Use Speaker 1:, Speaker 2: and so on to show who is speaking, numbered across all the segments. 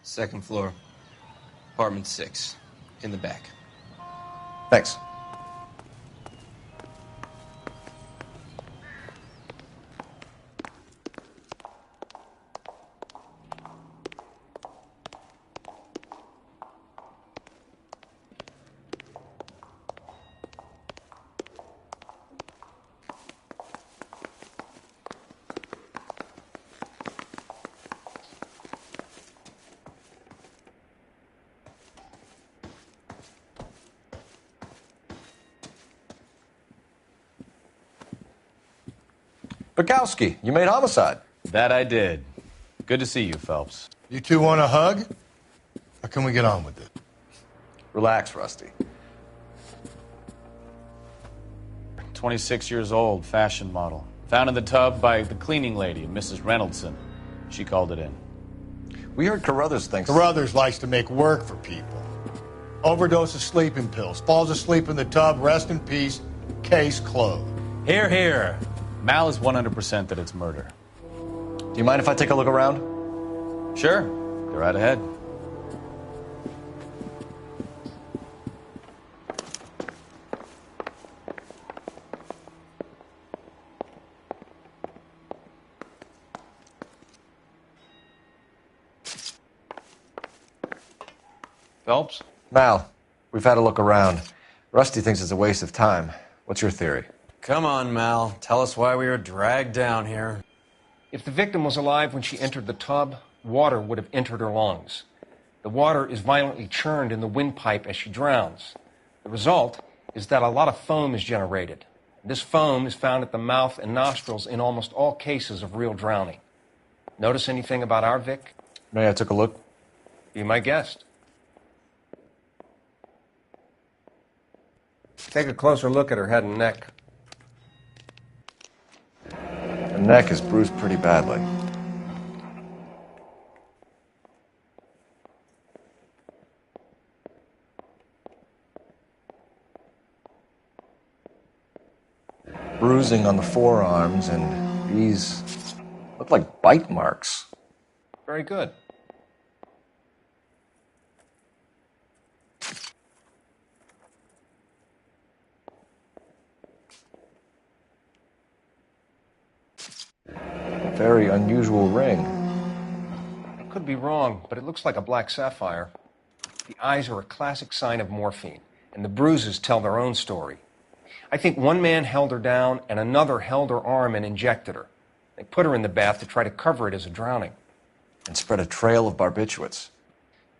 Speaker 1: Second floor. Apartment 6. In the back.
Speaker 2: Thanks. Bukowski, you made homicide.
Speaker 3: That I did. Good to see you, Phelps.
Speaker 4: You two want a hug? Or can we get on with it?
Speaker 2: Relax, Rusty.
Speaker 3: 26 years old, fashion model. Found in the tub by the cleaning lady, Mrs. Reynoldson. She called it in.
Speaker 2: We heard Carruthers thinks...
Speaker 4: Carruthers likes to make work for people. Overdose of sleeping pills. Falls asleep in the tub. Rest in peace. Case closed.
Speaker 3: Here, here. Mal is 100% that it's murder.
Speaker 2: Do you mind if I take a look around?
Speaker 3: Sure. Go right ahead. Phelps?
Speaker 2: Mal, we've had a look around. Rusty thinks it's a waste of time. What's your theory?
Speaker 5: Come on, Mal. Tell us why we were dragged down here.
Speaker 6: If the victim was alive when she entered the tub, water would have entered her lungs. The water is violently churned in the windpipe as she drowns. The result is that a lot of foam is generated. This foam is found at the mouth and nostrils in almost all cases of real drowning. Notice anything about our Vic?
Speaker 2: May I take a look?
Speaker 6: Be my guest. Take a closer look at her head and neck.
Speaker 2: Her neck is bruised pretty badly. Bruising on the forearms, and these look like bite marks.
Speaker 6: Very good.
Speaker 2: A very unusual ring.
Speaker 6: I could be wrong, but it looks like a black sapphire. The eyes are a classic sign of morphine, and the bruises tell their own story. I think one man held her down and another held her arm and injected her. They put her in the bath to try to cover it as a drowning.
Speaker 2: And spread a trail of barbiturates.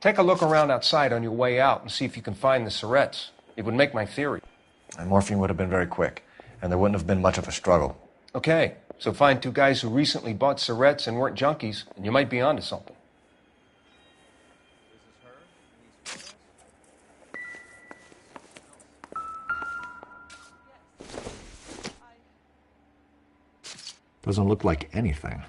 Speaker 6: Take a look around outside on your way out and see if you can find the syrettes. It would make my theory.
Speaker 2: And morphine would have been very quick, and there wouldn't have been much of a struggle.
Speaker 6: Okay, so find two guys who recently bought syrettes and weren't junkies, and you might be onto something.
Speaker 2: Doesn't look like anything.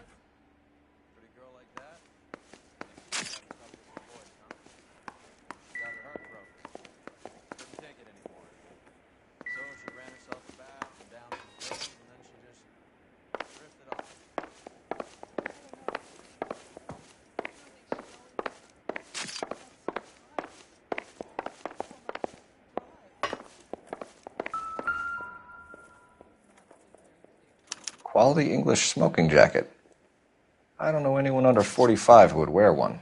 Speaker 2: Quality English smoking jacket. I don't know anyone under 45 who would wear one.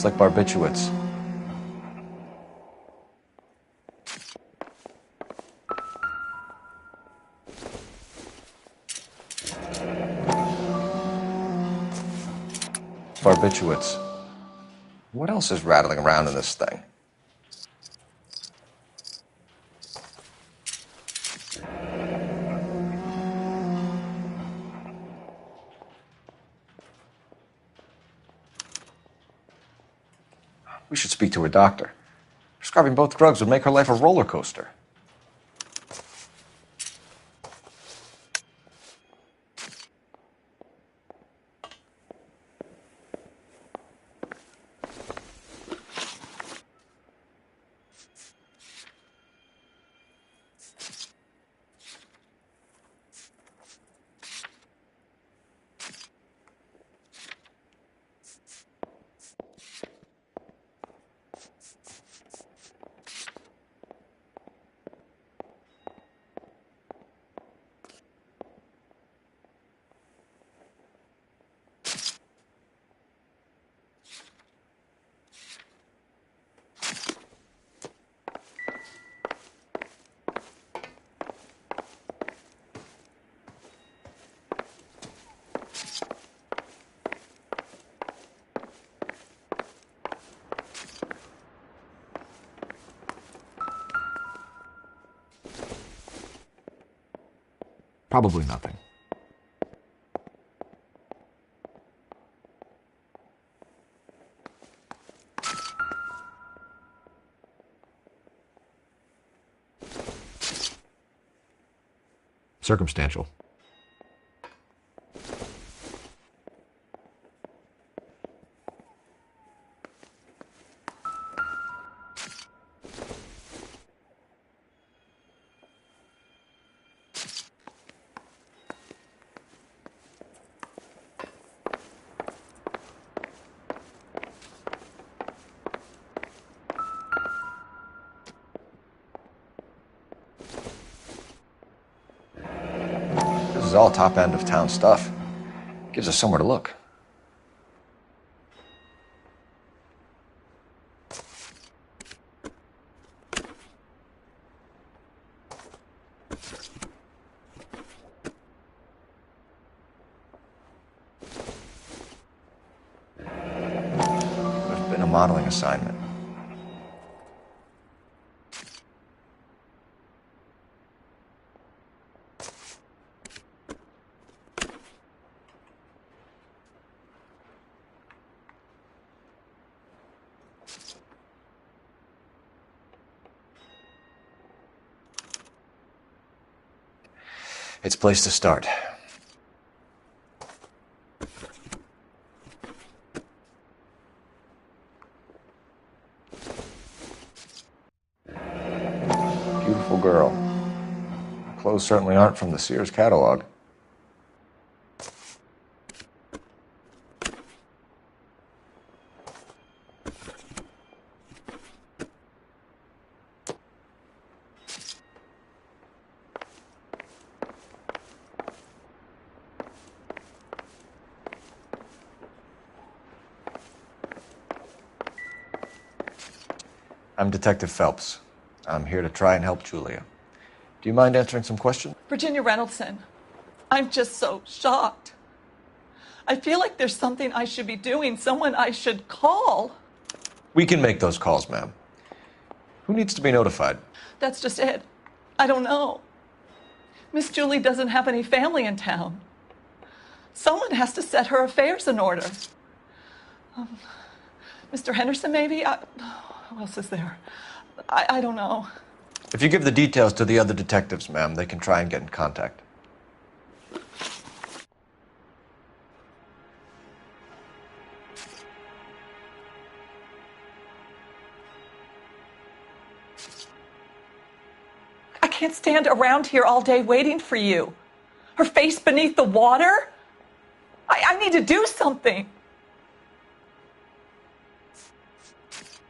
Speaker 2: Looks like barbiturates. Barbiturates. What else is rattling around in this thing? We should speak to her doctor. Prescribing both drugs would make her life a roller coaster.
Speaker 7: Probably nothing. Circumstantial.
Speaker 2: This is all top end of town stuff. Gives us somewhere to look. There's been a modeling assignment. It's a place to start. Beautiful girl. Her clothes certainly aren't from the Sears catalog. I'm Detective Phelps. I'm here to try and help Julia. Do you mind answering some questions?
Speaker 8: Virginia Reynoldson, I'm just so shocked. I feel like there's something I should be doing, someone I should call.
Speaker 2: We can make those calls, ma'am. Who needs to be notified?
Speaker 8: That's just it. I don't know. Miss Julie doesn't have any family in town. Someone has to set her affairs in order. Mr. Henderson, maybe? Who else is there? I don't know.
Speaker 2: If you give the details to the other detectives, ma'am, they can try and get in contact.
Speaker 8: I can't stand around here all day waiting for you. Her face beneath the water? I need to do something.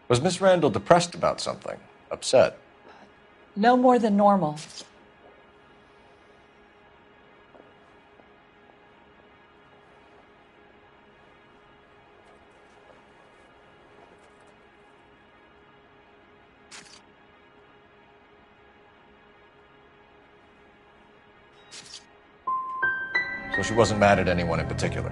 Speaker 2: Was Miss Randall depressed about something? Upset?
Speaker 8: No more than normal.
Speaker 2: So she wasn't mad at anyone in particular.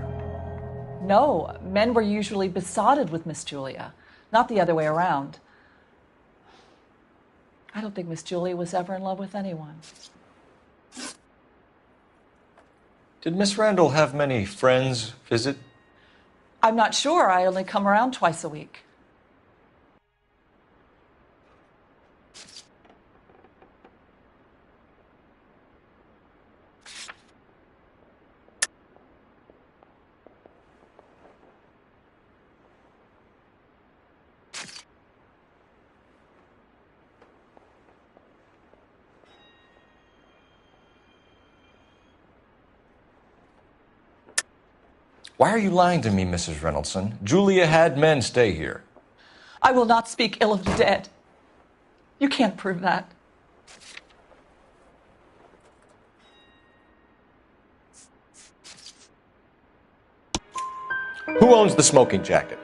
Speaker 8: No, men were usually besotted with Miss Julia, not the other way around. I don't think Miss Julia was ever in love with anyone.
Speaker 2: Did Miss Randall have many friends visit?
Speaker 8: I'm not sure. I only come around twice a week.
Speaker 2: Why are you lying to me, Mrs. Reynoldson? Julia had men stay here.
Speaker 8: I will not speak ill of the dead. You can't prove that.
Speaker 2: Who owns the smoking jacket?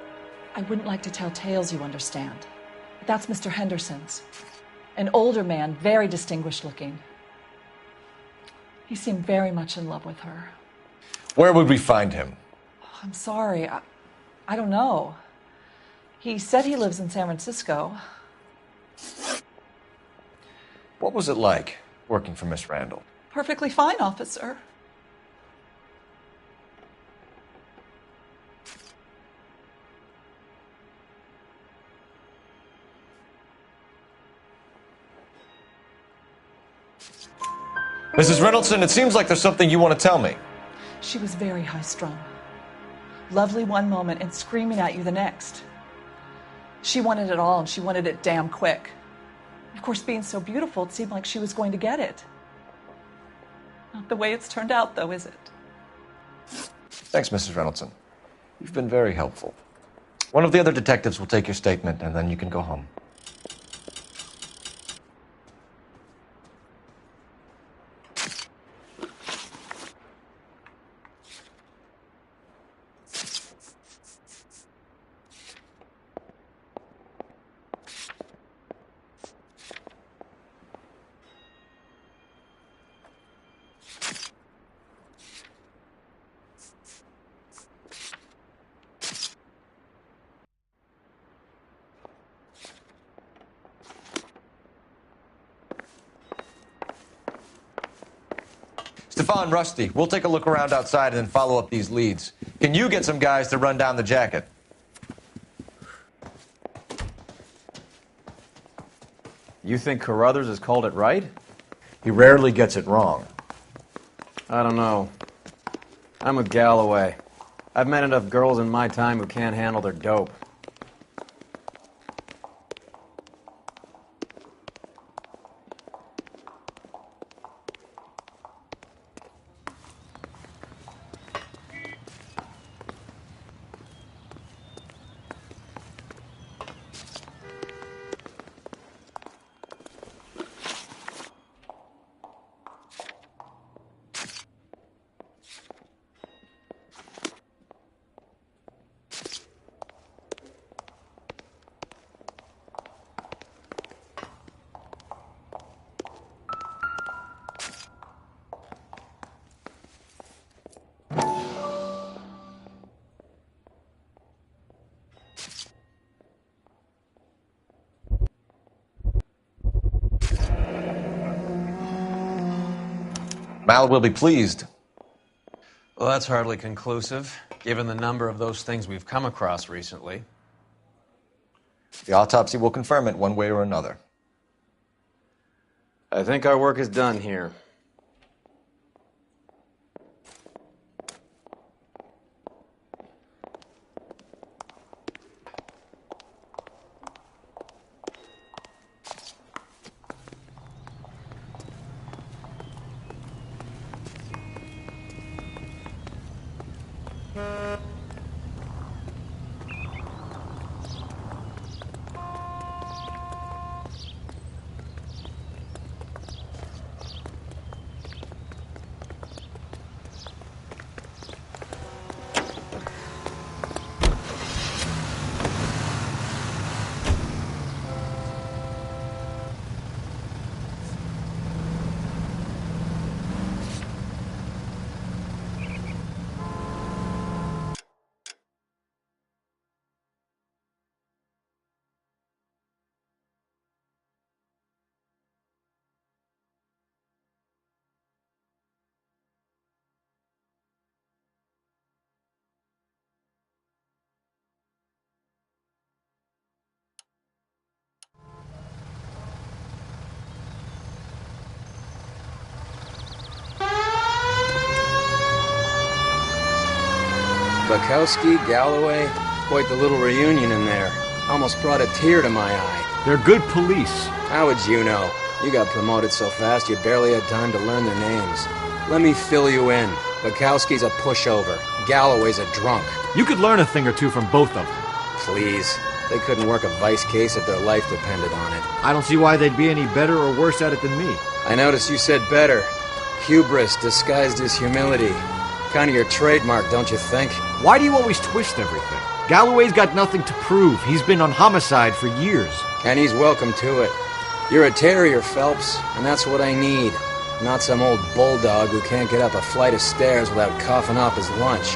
Speaker 8: I wouldn't like to tell tales, you understand. But that's Mr. Henderson's. An older man, very distinguished looking. He seemed very much in love with her.
Speaker 2: Where would we find him?
Speaker 8: I'm sorry. I don't know. He said he lives in San Francisco.
Speaker 2: What was it like working for Miss Randall?
Speaker 8: Perfectly fine, officer.
Speaker 2: Mrs. Reynoldson, it seems like there's something you want to tell me.
Speaker 8: She was very high-strung. Lovely one moment and screaming at you the next. She wanted it all, and she wanted it damn quick. Of course, being so beautiful, it seemed like she was going to get it. Not the way it's turned out, though, is it?
Speaker 2: Thanks, Mrs. Reynoldson. You've been very helpful. One of the other detectives will take your statement, and then you can go home. Stefan, Rusty, we'll take a look around outside and then follow up these leads. Can you get some guys to run down the jacket?
Speaker 5: You think Carruthers has called it right?
Speaker 2: He rarely gets it wrong.
Speaker 5: I don't know. I'm with Galloway. I've met enough girls in my time who can't handle their dope.
Speaker 2: Mal will be pleased.
Speaker 5: Well, that's hardly conclusive, given the number of those things we've come across recently.
Speaker 2: The autopsy will confirm it one way or another.
Speaker 5: I think our work is done here. Bukowski, Galloway, quite the little reunion in there. Almost brought a tear to my eye.
Speaker 7: They're good police.
Speaker 5: How would you know? You got promoted so fast you barely had time to learn their names. Let me fill you in. Bukowski's a pushover. Galloway's a drunk.
Speaker 7: You could learn a thing or two from both of them.
Speaker 5: Please. They couldn't work a vice case if their life depended on it.
Speaker 7: I don't see why they'd be any better or worse at it than me.
Speaker 5: I noticed you said better. Hubris disguised as humility. Kind of your trademark, don't you think?
Speaker 7: Why do you always twist everything? Galloway's got nothing to prove. He's been on homicide for years.
Speaker 5: And he's welcome to it. You're a terrier, Phelps, and that's what I need. Not some old bulldog who can't get up a flight of stairs without coughing up his lunch.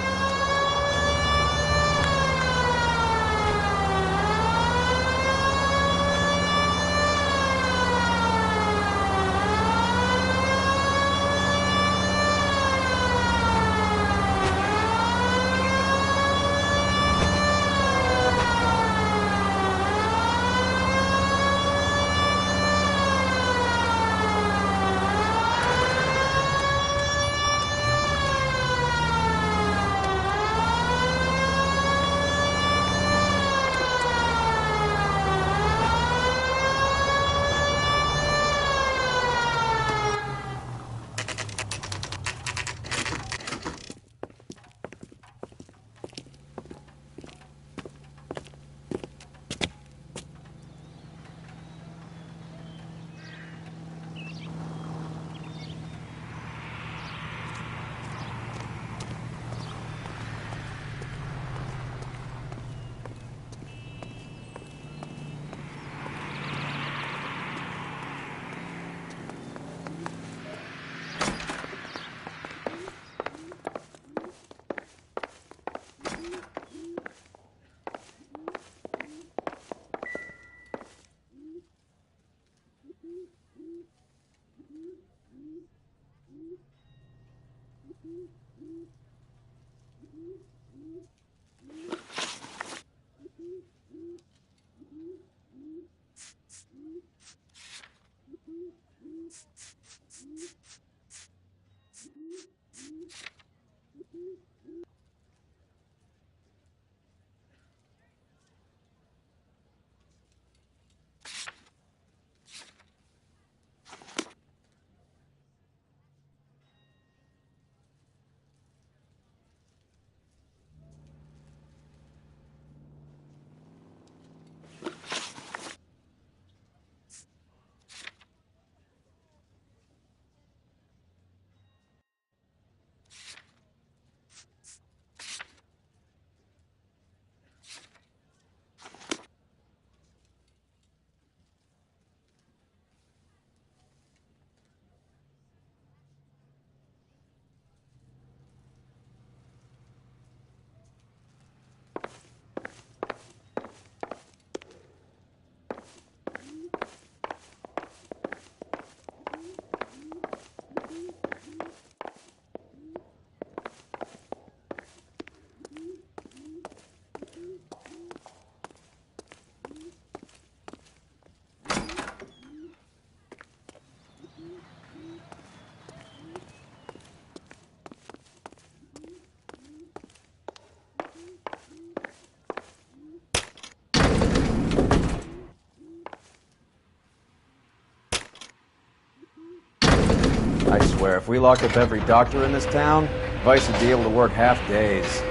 Speaker 5: I swear, if we locked up every doctor in this town, Vice would be able to work half days.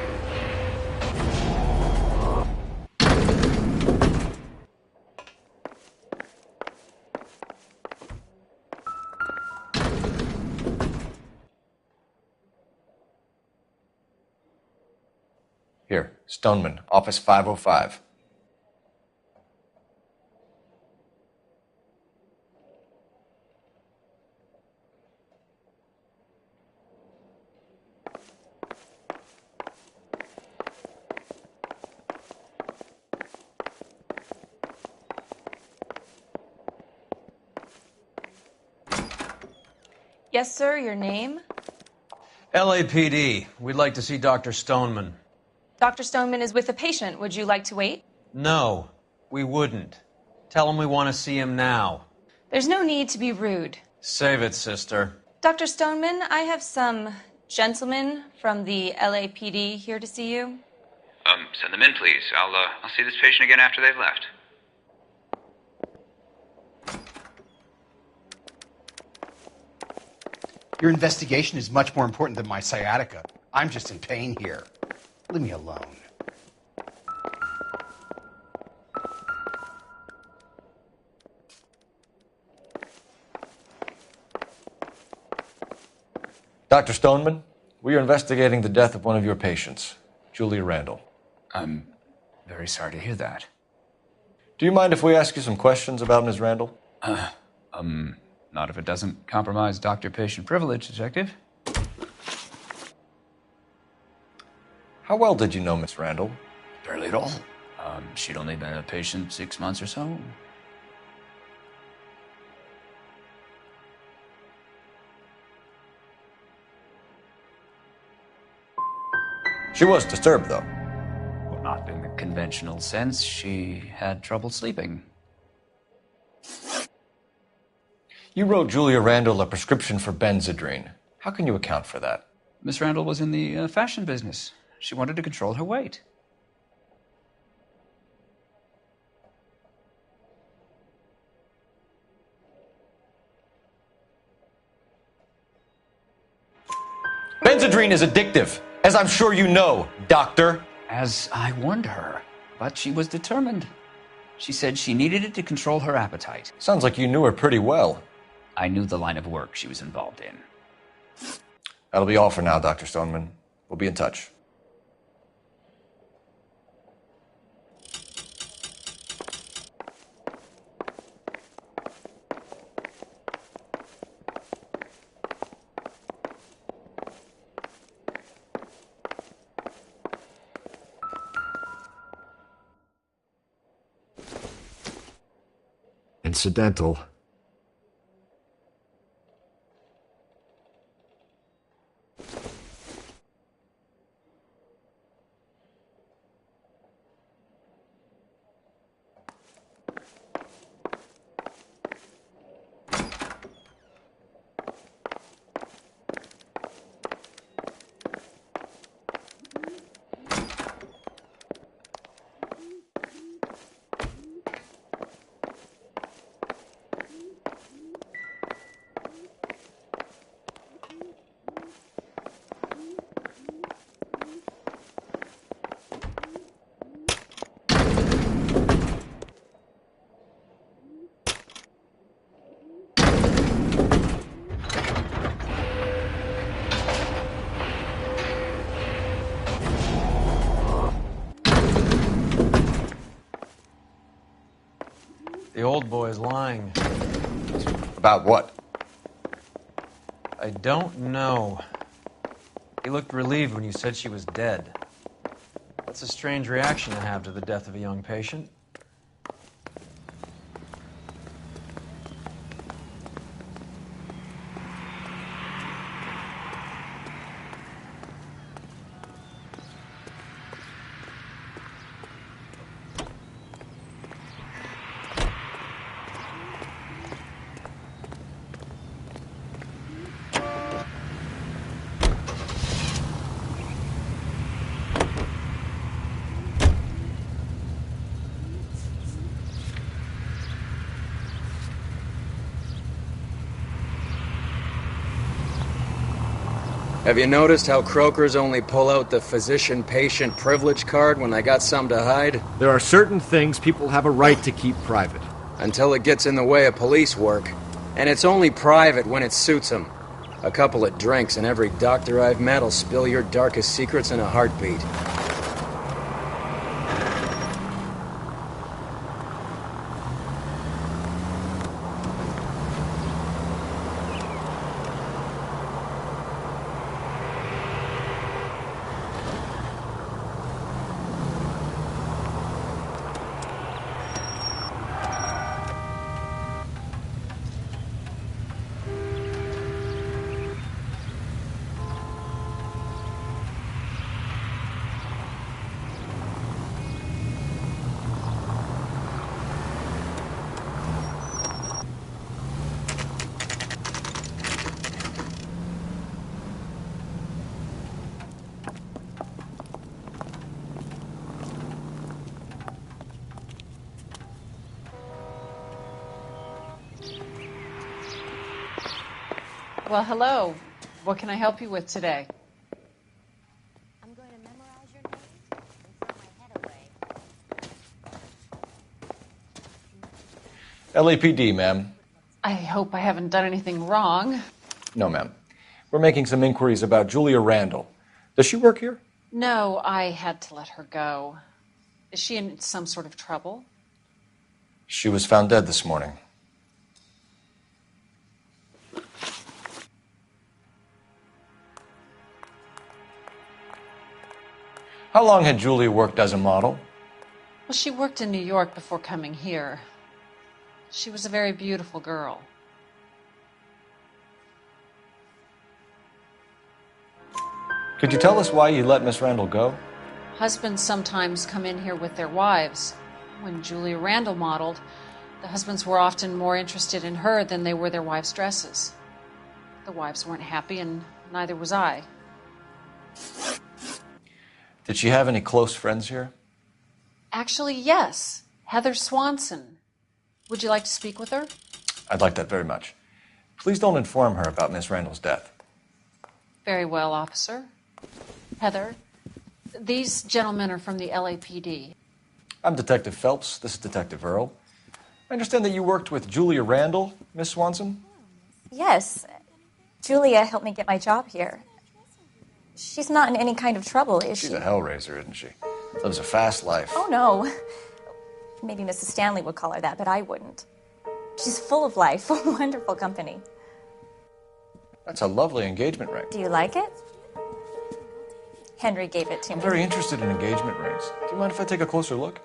Speaker 2: Here, Stoneman, office 505.
Speaker 9: Yes, sir, your name?
Speaker 5: LAPD. We'd like to see Dr. Stoneman.
Speaker 9: Dr. Stoneman is with a patient. Would you like to wait?
Speaker 5: No, we wouldn't. Tell him we want to see him now.
Speaker 9: There's no need to be rude.
Speaker 5: Save it, sister.
Speaker 9: Dr. Stoneman, I have some Gentleman from the LAPD here to see you.
Speaker 10: Send them in, please. I'll see this patient again after they've left.
Speaker 11: Your investigation is much more important than my sciatica. I'm just in pain here. Leave me alone.
Speaker 2: Dr. Stoneman, we are investigating the death of one of your patients, Julia Randall.
Speaker 10: I'm very sorry to hear that.
Speaker 2: Do you mind if we ask you some questions about Ms. Randall?
Speaker 10: Not if it doesn't compromise doctor-patient privilege, Detective.
Speaker 2: How well did you know Miss Randall?
Speaker 10: Barely at all. She'd only been a patient 6 months or so.
Speaker 2: She was disturbed, though.
Speaker 10: Well, not in the conventional sense. She had trouble sleeping.
Speaker 2: You wrote Julia Randall a prescription for Benzedrine. How can you account for that?
Speaker 10: Miss Randall was in the fashion business. She wanted to control her weight.
Speaker 2: Benzedrine is addictive, as I'm sure you know, Doctor.
Speaker 10: As I warned her, but she was determined. She said she needed it to control her appetite.
Speaker 2: Sounds like you knew her pretty well.
Speaker 10: I knew the line of work she was involved in.
Speaker 2: That'll be all for now, Dr. Stoneman. We'll be in touch.
Speaker 7: Incidental.
Speaker 12: The old boy's lying.
Speaker 2: About what?
Speaker 12: I don't know. He looked relieved when you said she was dead. That's a strange reaction to have to the death of a young patient.
Speaker 5: Have you noticed how croakers only pull out the physician-patient privilege card when they got something to hide?
Speaker 7: There are certain things people have a right to keep private.
Speaker 5: Until it gets in the way of police work. And it's only private when it suits them. A couple of drinks and every doctor I've met will spill your darkest secrets in a heartbeat.
Speaker 13: Well, hello. What can I help you with today?
Speaker 14: I'm going to memorize your name and throw my head away.
Speaker 2: LAPD, ma'am.
Speaker 13: I hope I haven't done anything wrong.
Speaker 2: No, ma'am. We're making some inquiries about Julia Randall. Does she work here?
Speaker 13: No, I had to let her go. Is she in some sort of trouble?
Speaker 2: She was found dead this morning. How long had Julia worked as a model?
Speaker 13: Well, she worked in New York before coming here. She was a very beautiful girl.
Speaker 2: Could you tell us why you let Miss Randall go?
Speaker 13: Husbands sometimes come in here with their wives. When Julia Randall modeled, the husbands were often more interested in her than they were their wives' dresses. The wives weren't happy, and neither was I.
Speaker 2: Did she have any close friends here?
Speaker 13: Actually, yes. Heather Swanson. Would you like to speak with her?
Speaker 2: I'd like that very much. Please don't inform her about Miss Randall's death.
Speaker 13: Very well, officer. Heather, these gentlemen are from the LAPD.
Speaker 2: I'm Detective Phelps. This is Detective Earl. I understand that you worked with Julia Randall, Miss Swanson?
Speaker 14: Yes. Julia helped me get my job here. She's not in any kind of trouble, is she?
Speaker 2: She's a hellraiser, isn't she? Lives a fast life.
Speaker 14: Oh, no. Maybe Mrs. Stanley would call her that, but I wouldn't. She's full of life, wonderful company.
Speaker 2: That's a lovely engagement ring.
Speaker 14: Do you like it? Henry gave it to me.
Speaker 2: I'm very interested in engagement rings. Do you mind if I take a closer look?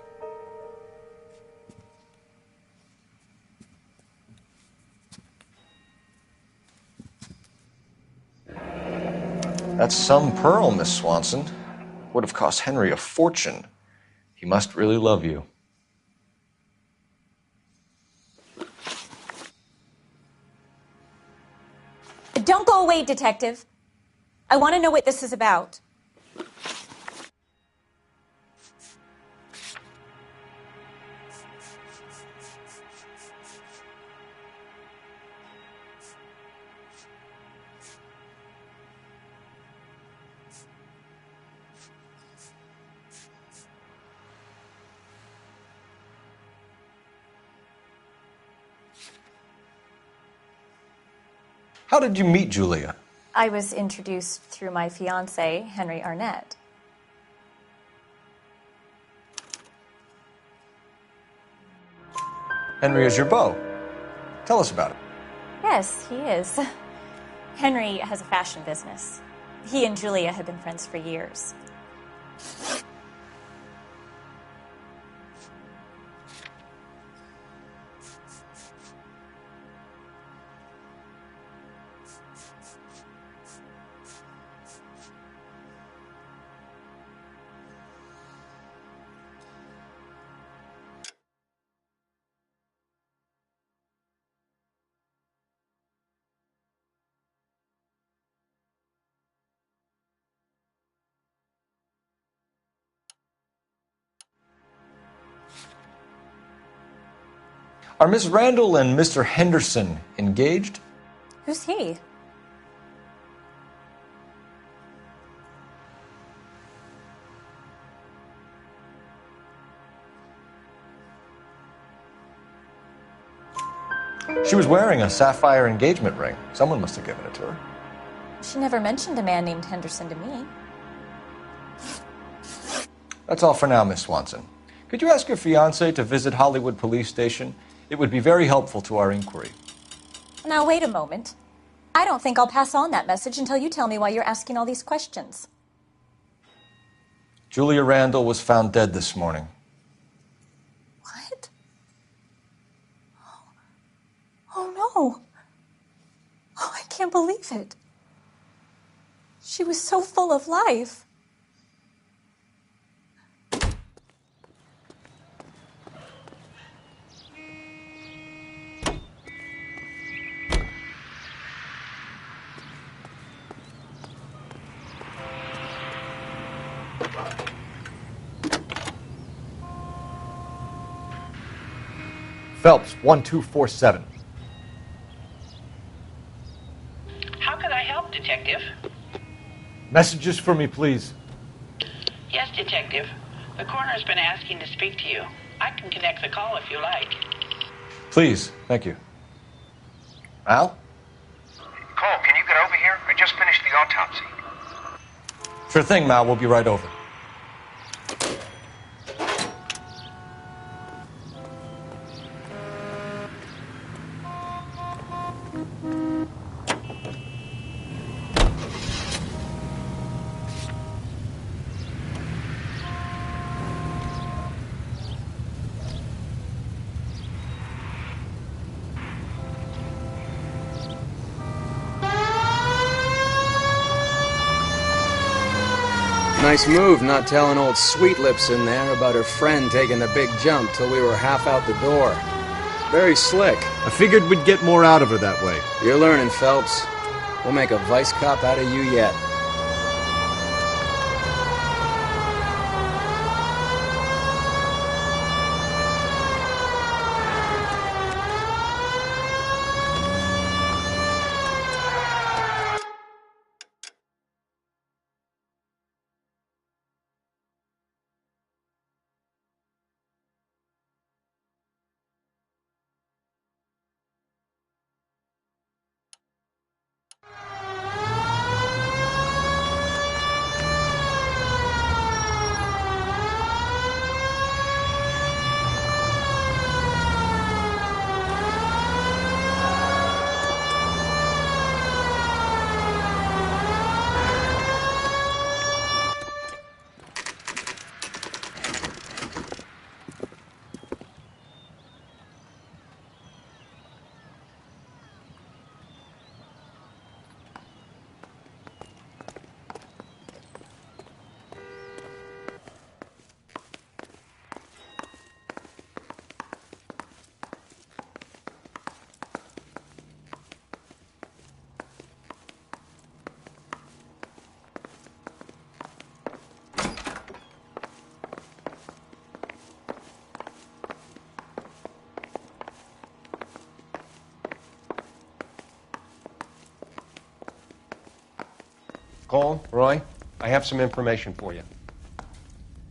Speaker 2: That's some pearl, Miss Swanson. Would have cost Henry a fortune. He must really love you.
Speaker 14: Don't go away, Detective. I want to know what this is about.
Speaker 2: How did you meet Julia?
Speaker 14: I was introduced through my fiancé, Henry Arnett.
Speaker 2: Henry is your beau. Tell us about it.
Speaker 14: Yes, he is. Henry has a fashion business. He and Julia have been friends for years.
Speaker 2: Are Miss Randall and Mr. Henderson engaged?
Speaker 14: Who's he?
Speaker 2: She was wearing a sapphire engagement ring. Someone must have given it to her.
Speaker 14: She never mentioned a man named Henderson to me.
Speaker 2: That's all for now, Miss Swanson. Could you ask your fiancé to visit Hollywood Police Station? It would be very helpful to our inquiry.
Speaker 14: Now, wait a moment. I don't think I'll pass on that message until you tell me why you're asking all these questions.
Speaker 2: Julia Randall was found dead this morning.
Speaker 14: What? Oh, no. Oh, I can't believe it. She was so full of life.
Speaker 7: Phelps, 1247.
Speaker 15: I help, Detective?
Speaker 7: Messages for me, please.
Speaker 15: Yes, Detective. The coroner's been asking to speak to you. I can connect the call if you like.
Speaker 2: Please, thank you. Al?
Speaker 16: Cole, can you get over here? I just finished the autopsy.
Speaker 2: Sure thing, Mal. We'll be right over.
Speaker 5: Nice move not telling old Sweet Lips in there about her friend taking the big jump till we were half out the door. Very slick.
Speaker 7: I figured we'd get more out of her that way.
Speaker 5: You're learning, Phelps. We'll make a vice cop out of you yet.
Speaker 6: Cole, Roy, I have some information for you.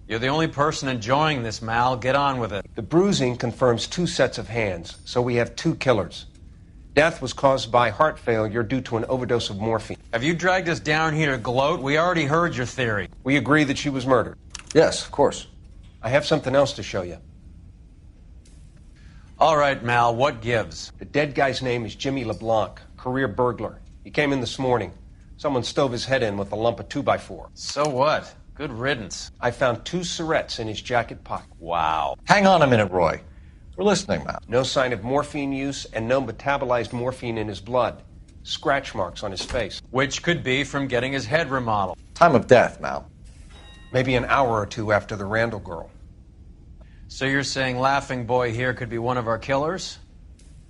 Speaker 12: You're the only person enjoying this, Mal. Get on with it.
Speaker 6: The bruising confirms 2 sets of hands, so we have 2 killers. Death was caused by heart failure due to an overdose of morphine.
Speaker 12: Have you dragged us down here to gloat? We already heard your theory.
Speaker 6: We agree that she was murdered.
Speaker 2: Yes, of course.
Speaker 6: I have something else to show you.
Speaker 12: All right, Mal, what gives?
Speaker 6: The dead guy's name is Jimmy LeBlanc, career burglar. He came in this morning. Someone stove his head in with a lump of 2x4.
Speaker 12: So what? Good riddance.
Speaker 6: I found 2 syrettes in his jacket pocket.
Speaker 12: Wow.
Speaker 2: Hang on a minute, Roy. We're listening, Mal.
Speaker 6: No sign of morphine use and no metabolized morphine in his blood. Scratch marks on his face.
Speaker 12: Which could be from getting his head remodeled.
Speaker 2: Time of death, Mal.
Speaker 6: Maybe an hour or 2 after the Randall girl.
Speaker 12: So you're saying Laughing Boy here could be one of our killers?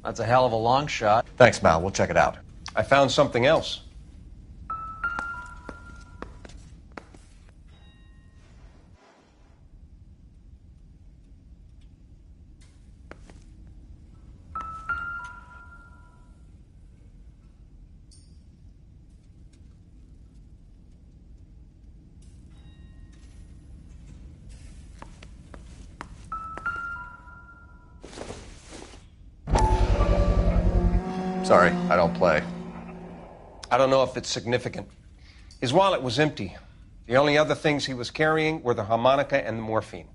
Speaker 12: That's a hell of a long shot.
Speaker 2: Thanks, Mal. We'll check it out.
Speaker 6: I found something else.
Speaker 2: Sorry, I don't play.
Speaker 6: I don't know if it's significant. His wallet was empty. The only other things he was carrying were the harmonica and the morphine.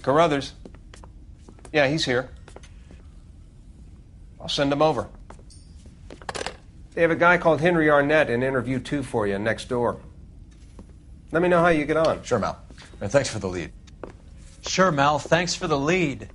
Speaker 6: Carruthers. Yeah, he's here. I'll send him over. They have a guy called Henry Arnett in interview 2 for you next door. Let me know how you get on.
Speaker 2: Sure, Mal. And thanks for the lead.
Speaker 12: Sure, Mal. Thanks for the lead.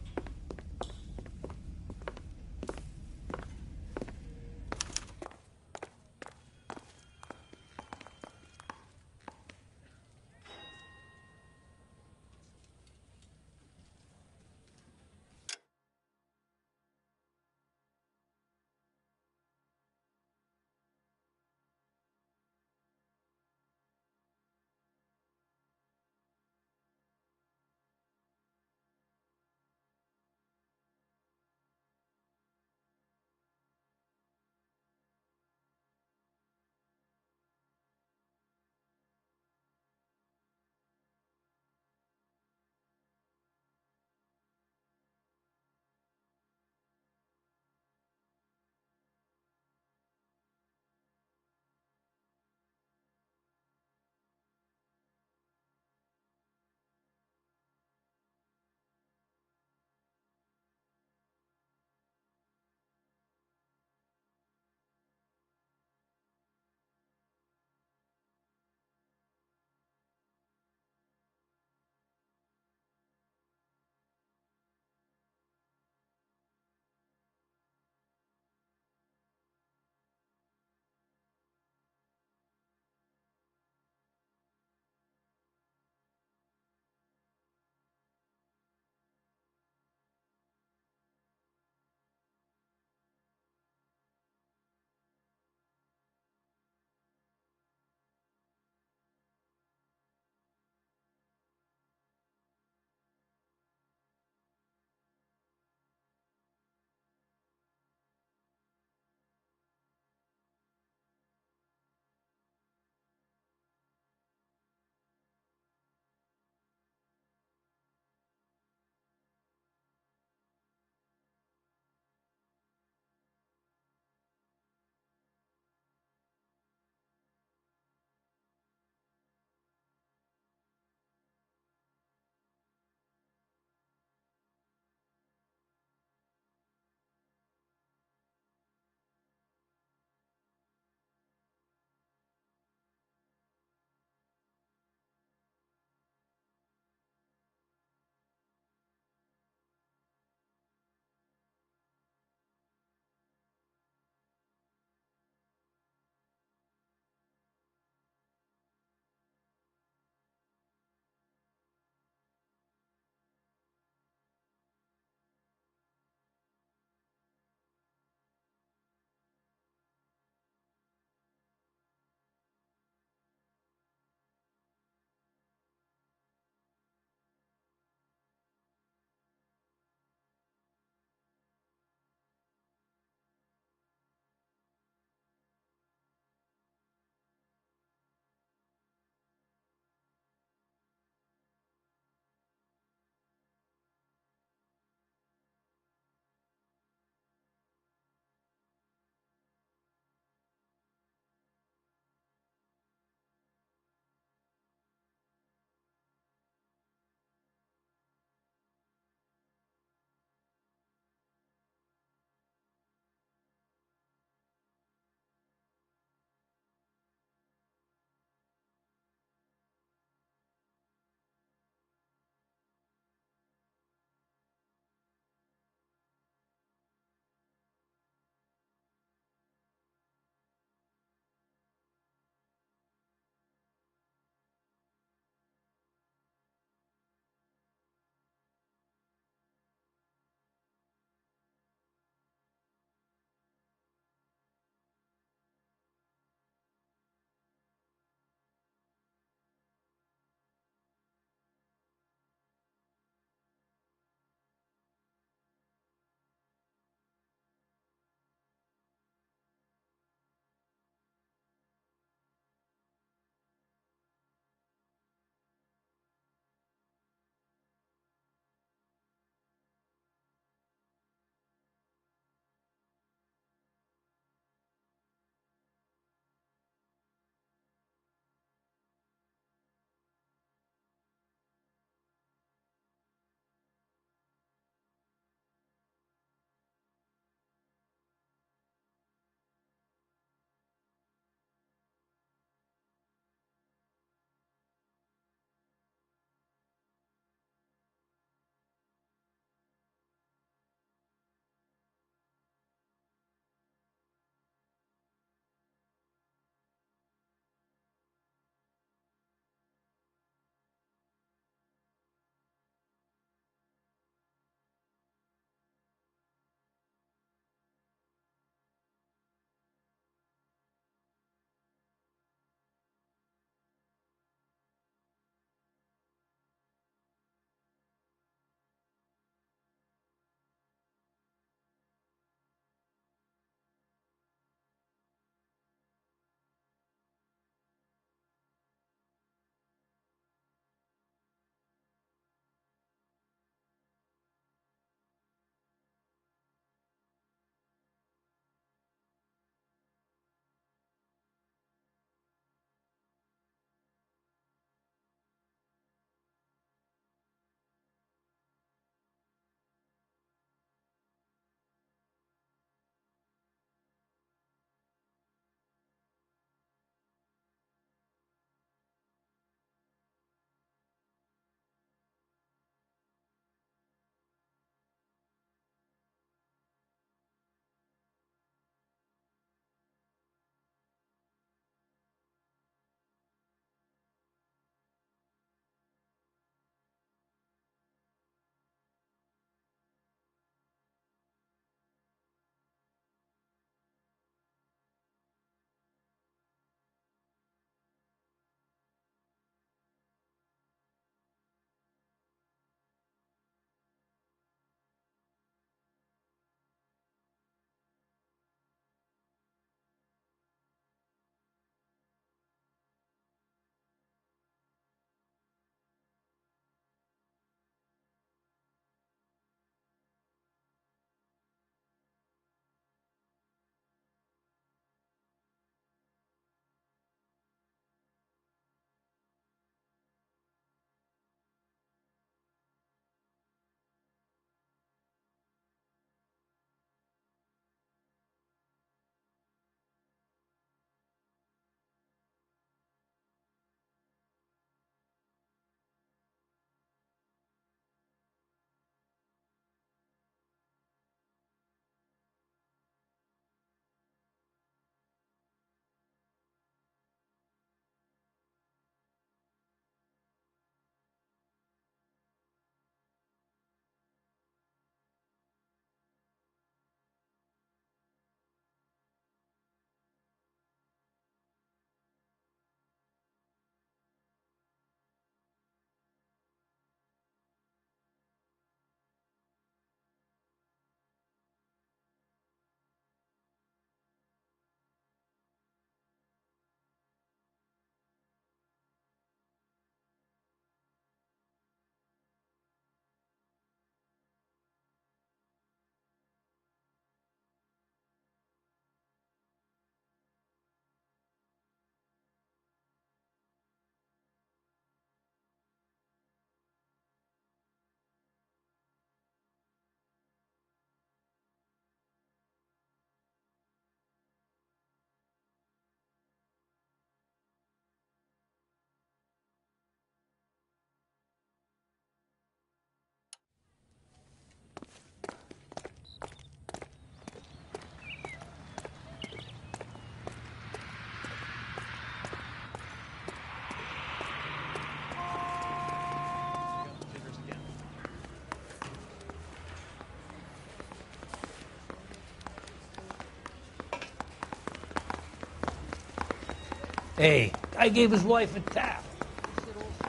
Speaker 17: Hey, I gave his wife a tap.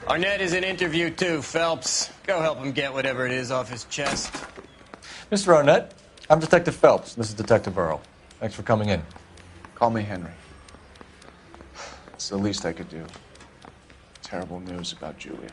Speaker 18: Arnett is in interview too, Phelps. Go help him get whatever it is off his chest.
Speaker 2: Mr. Arnett, I'm Detective Phelps. This is Detective Earl. Thanks for coming in.
Speaker 19: Call me Henry. It's the least I could do. Terrible news about Julia.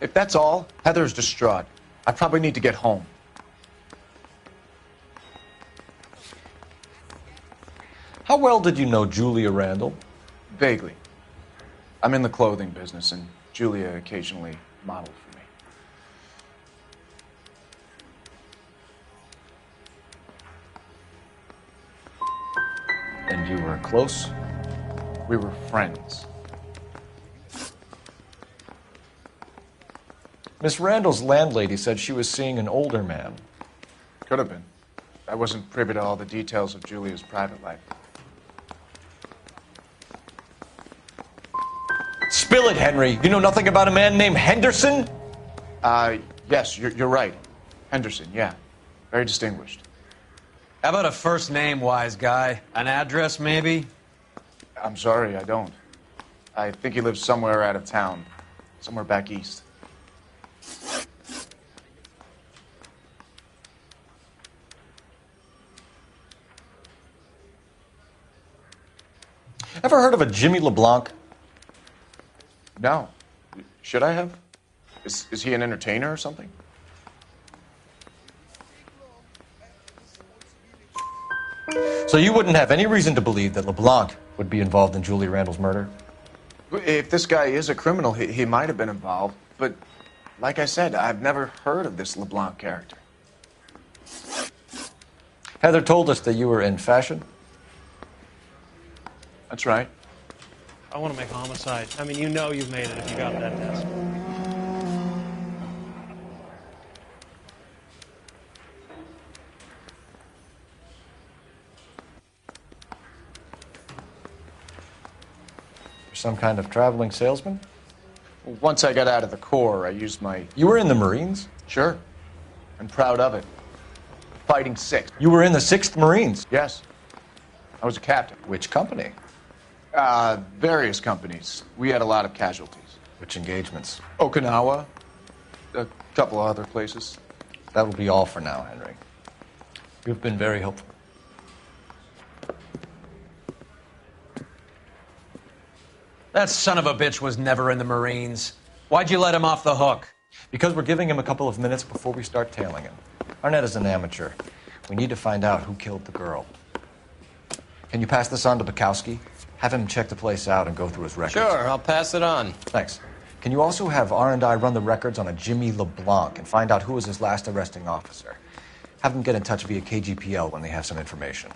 Speaker 19: If that's all, Heather's distraught. I probably need to get home.
Speaker 2: How well did you know Julia Randall?
Speaker 19: Vaguely. I'm in the clothing business, and Julia occasionally modeled for me.
Speaker 2: And you were close?
Speaker 19: We were friends.
Speaker 2: Miss Randall's landlady said she was seeing an older man.
Speaker 19: Could have been. I wasn't privy to all the details of Julia's private life.
Speaker 2: Spill it, Henry. You know nothing about a man named Henderson?
Speaker 19: Yes, you're right. Henderson, yeah. Very distinguished.
Speaker 12: How about a first name, wise guy? An address, maybe?
Speaker 19: I'm sorry, I don't. I think he lives somewhere out of town. Somewhere back east.
Speaker 2: Ever heard of a Jimmy LeBlanc?
Speaker 19: No. Should I have? Is he an entertainer or something?
Speaker 2: So you wouldn't have any reason to believe that LeBlanc would be involved in Julia Randall's murder?
Speaker 19: If this guy is a criminal, he might have been involved. But like I said, I've never heard of this LeBlanc character.
Speaker 2: Heather told us that you were in fashion.
Speaker 19: That's right.
Speaker 20: I want to make homicide. I mean, you know you've made it if you got that test.
Speaker 2: You're some kind of traveling salesman?
Speaker 19: Once I got out of the Corps, I used my...
Speaker 2: You were in the Marines?
Speaker 19: Sure. I'm proud of it. Fighting Sixth.
Speaker 2: You were in the 6th Marines?
Speaker 19: Yes. I was a captain.
Speaker 2: Which company?
Speaker 19: Various companies. We had a lot of casualties.
Speaker 2: Which engagements?
Speaker 19: Okinawa. A couple of other places.
Speaker 2: That will be all for now, Henry. You've been very helpful.
Speaker 12: That son of a bitch was never in the Marines. Why'd you let him off the hook?
Speaker 2: Because we're giving him a couple of minutes before we start tailing him. Arnett is an amateur. We need to find out who killed the girl. Can you pass this on to Bukowski? Have him check the place out and go through his records.
Speaker 18: Sure, I'll pass it on.
Speaker 2: Thanks. Can you also have R&I run the records on a Jimmy LeBlanc and find out who was his last arresting officer? Have them get in touch via KGPL when they have some information.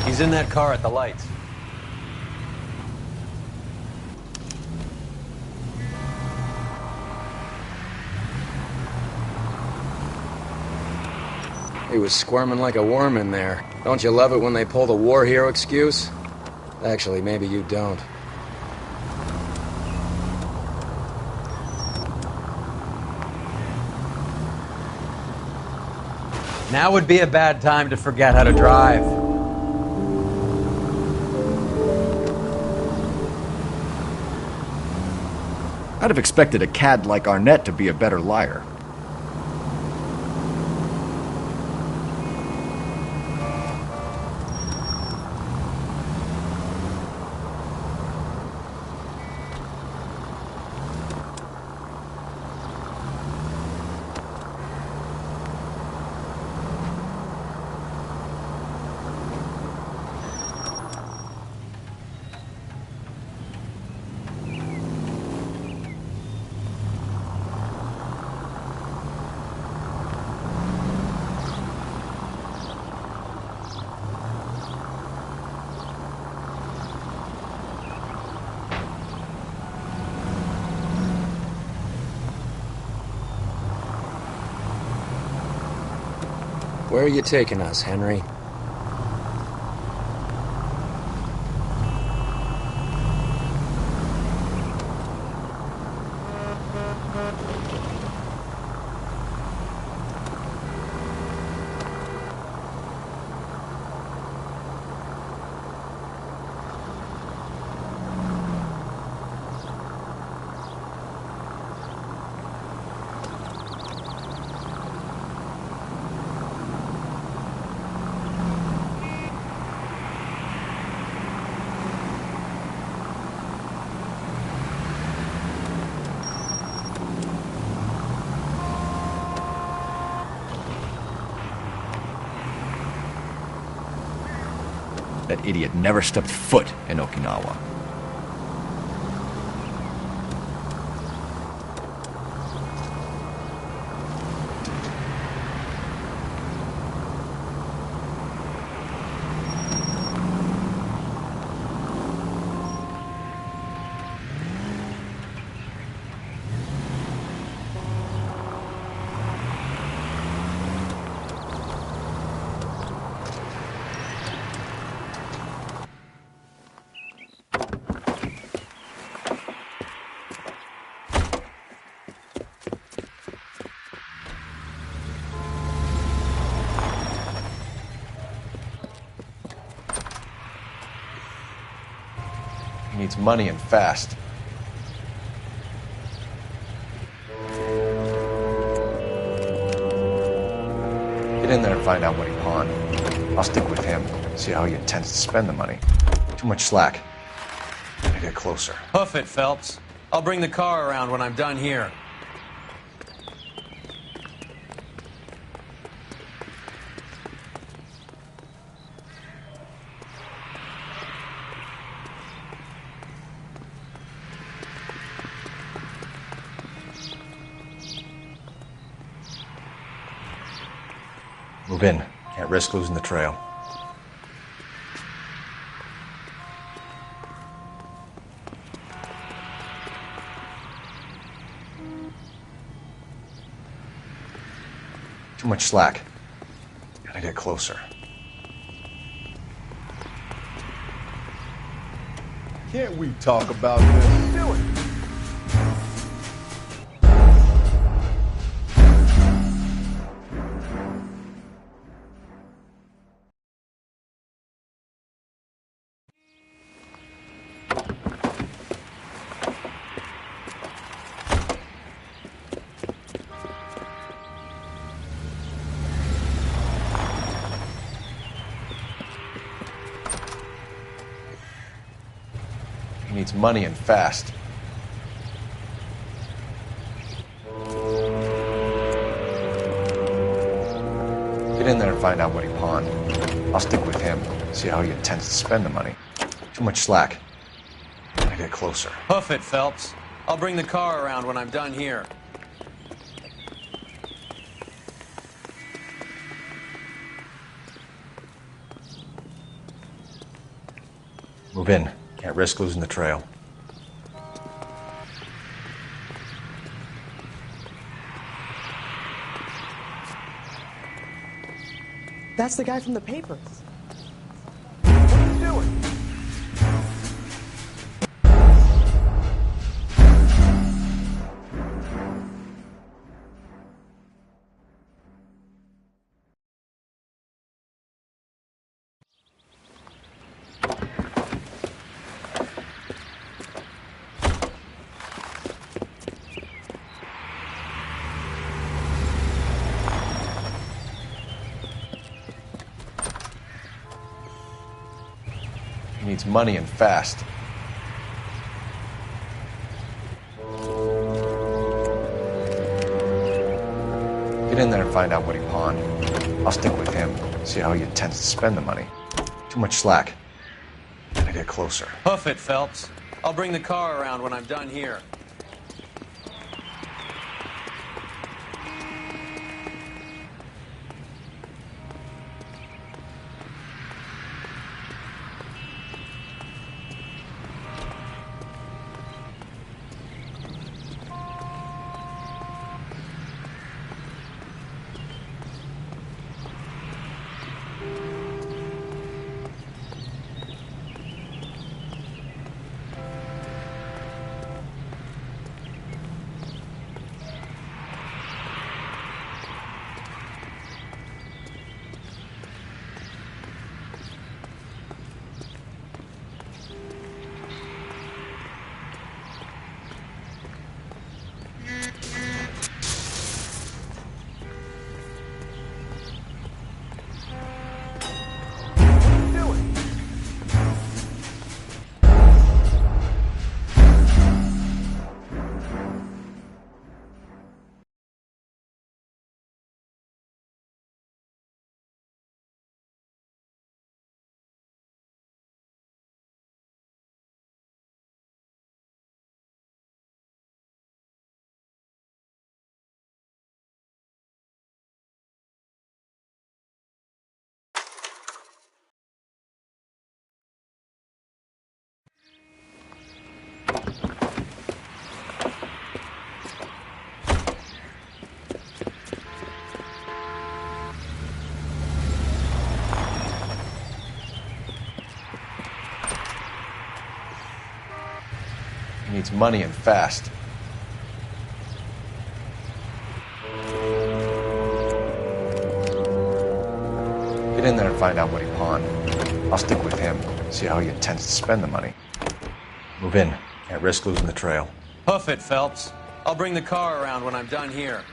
Speaker 12: He's in that car at the lights.
Speaker 5: He was squirming like a worm in there. Don't you love it when they pull the war hero excuse? Actually, maybe you don't.
Speaker 12: Now would be a bad time to forget how to drive.
Speaker 7: I'd have expected a cad like Arnett to be a better liar.
Speaker 5: Where are you taking us, Henry?
Speaker 2: That idiot never stepped foot in Okinawa. He needs money and fast. Get in there and find out what he pawned. I'll stick with him, see how he intends to spend the money. Too much slack. Gotta get closer.
Speaker 12: Hoof it, Phelps. I'll bring the car around when I'm done here.
Speaker 2: Move in. Can't risk losing the trail. Too much slack. Gotta get closer.
Speaker 21: Can't we talk about this? Do it.
Speaker 2: He needs money and fast. Get in there and find out what he pawned. I'll stick with him, see how he intends to spend the money. Too much slack. Gotta get closer.
Speaker 12: Hoof it, Phelps. I'll bring the car around when I'm done here.
Speaker 2: Move in. Can't risk losing the trail.
Speaker 22: That's the guy from the papers.
Speaker 21: What are you doing?
Speaker 2: He needs money and fast. Get in there and find out what he pawned. I'll stick with him, see how he intends to spend the money. Too much slack. Gotta get closer.
Speaker 12: Hoof it, Phelps. I'll bring the car around when I'm done here.
Speaker 2: He needs money and fast. Get in there and find out what he pawned. I'll stick with him, see how he intends to spend the money. Move in. Can't risk losing the trail.
Speaker 12: Hoof it, Phelps. I'll bring the car around when I'm done here.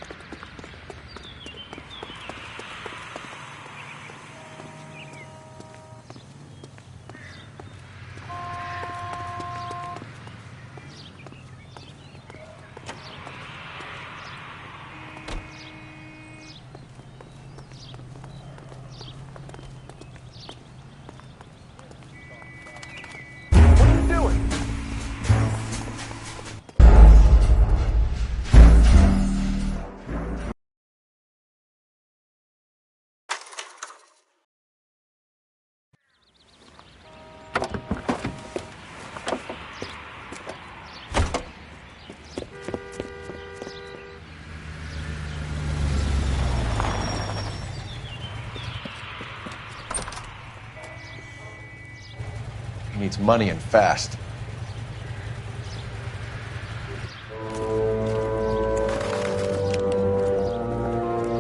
Speaker 2: He needs money and fast.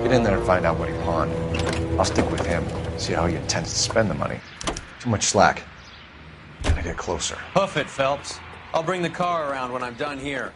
Speaker 2: Get in there and find out what he pawned. I'll stick with him, see how he intends to spend the money. Too much slack. Gotta get closer.
Speaker 12: Hoof it, Phelps. I'll bring the car around when I'm done here.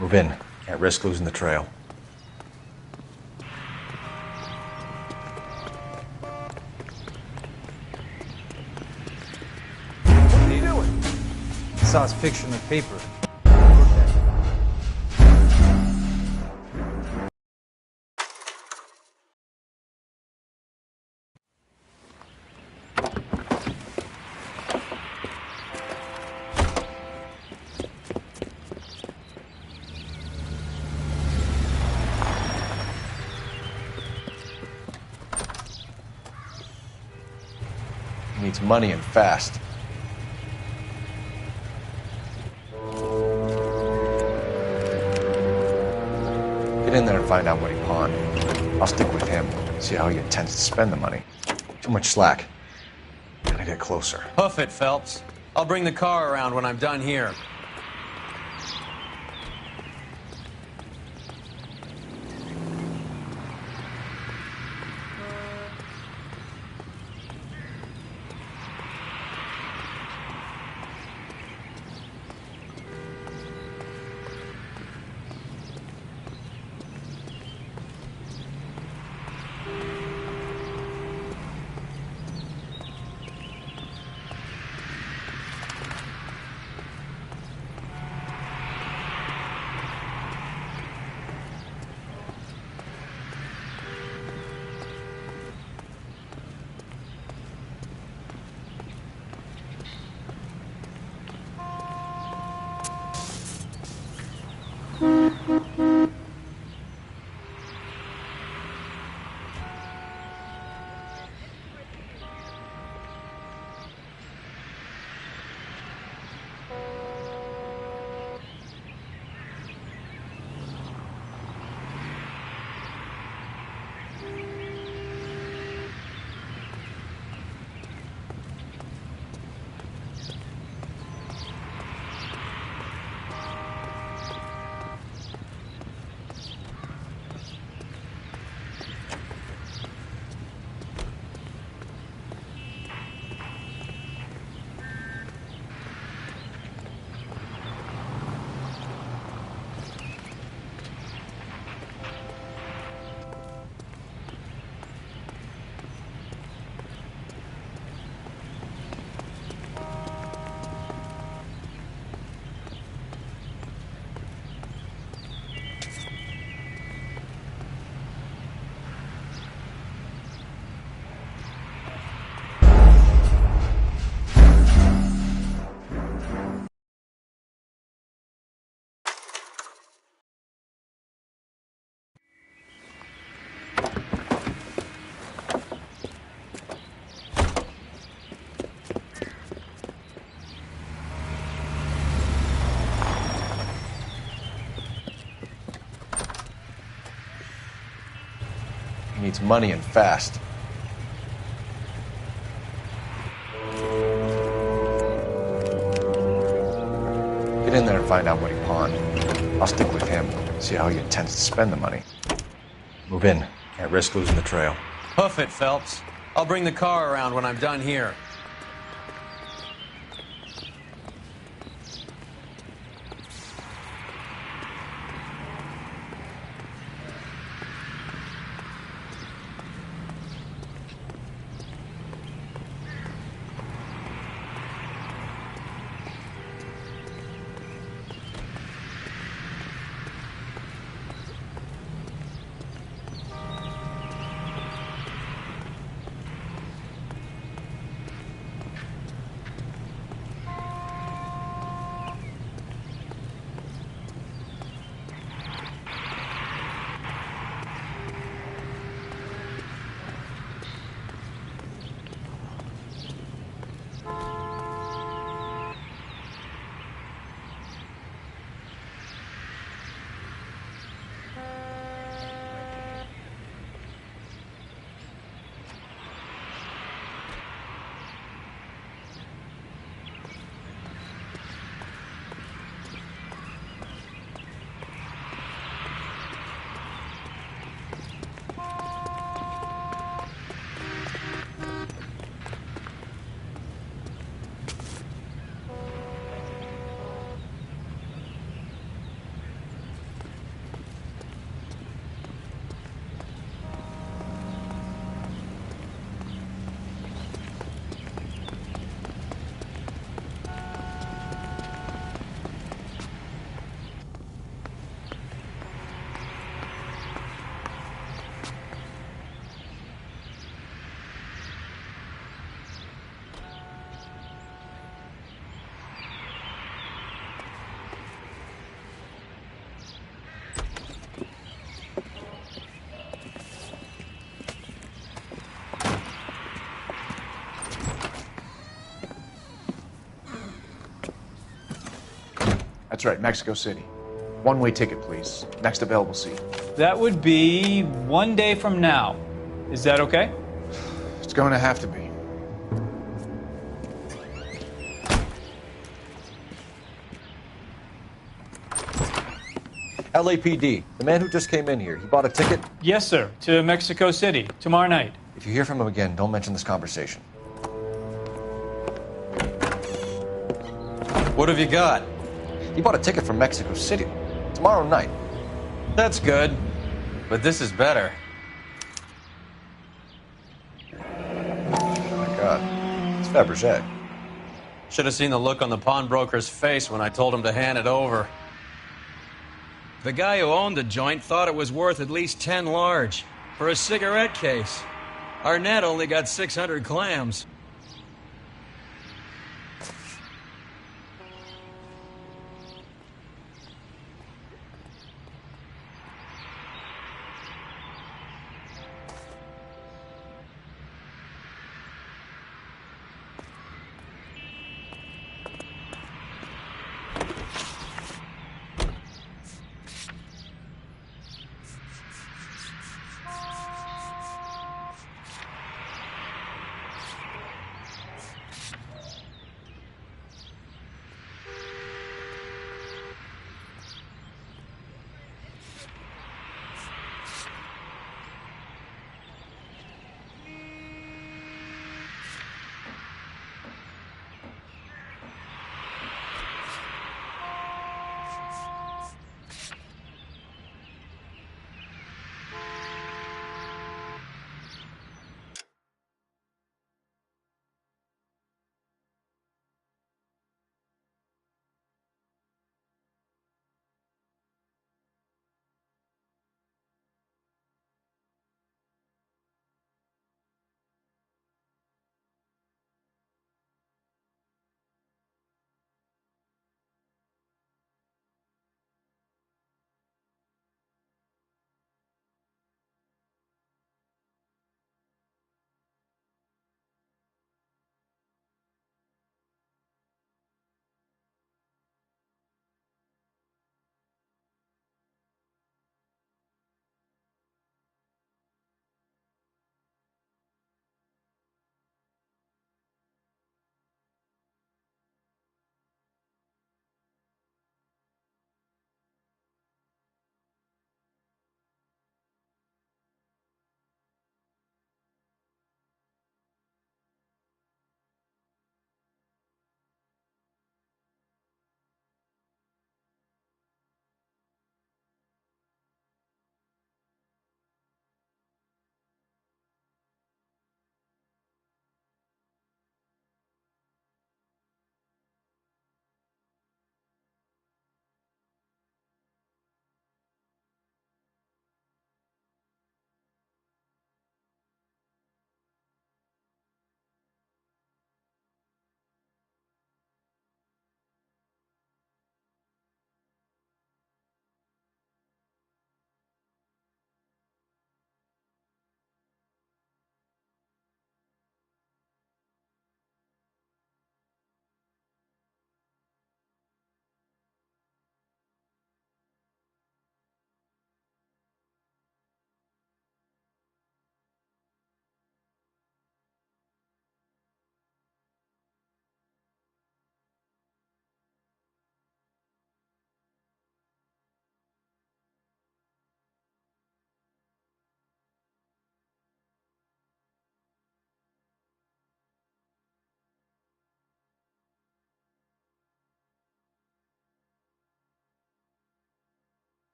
Speaker 2: Move in. Can't risk losing the trail.
Speaker 21: What are you doing?
Speaker 1: I saw his picture in the paper.
Speaker 2: He needs money and fast. Get in there and find out what he pawned. I'll stick with him, see how he intends to spend the money. Too much slack. Gotta get closer.
Speaker 12: Hoof it, Phelps. I'll bring the car around when I'm done here.
Speaker 2: needs money and fast. Get in there and find out what he pawned. I'll stick with him, see how he intends to spend the money. Move in. Can't risk losing the trail.
Speaker 12: Hoof it, Phelps. I'll bring the car around when I'm done here.
Speaker 19: That's right, Mexico City. One-way ticket, please. Next available seat.
Speaker 3: That would be 1 day from now. Is that okay?
Speaker 19: It's going to have to be.
Speaker 2: LAPD, the man who just came in here, he bought a ticket?
Speaker 3: Yes, sir, to Mexico City, tomorrow night.
Speaker 2: If you hear from him again, don't mention this conversation.
Speaker 12: What have you got?
Speaker 2: He bought a ticket from Mexico City tomorrow night.
Speaker 12: That's good, but this is better.
Speaker 2: Oh my God, it's Fabergé.
Speaker 12: Should have seen the look on the pawnbroker's face when I told him to hand it over. The guy who owned the joint thought it was worth at least 10 large for a cigarette case. Arnett only got 600 clams.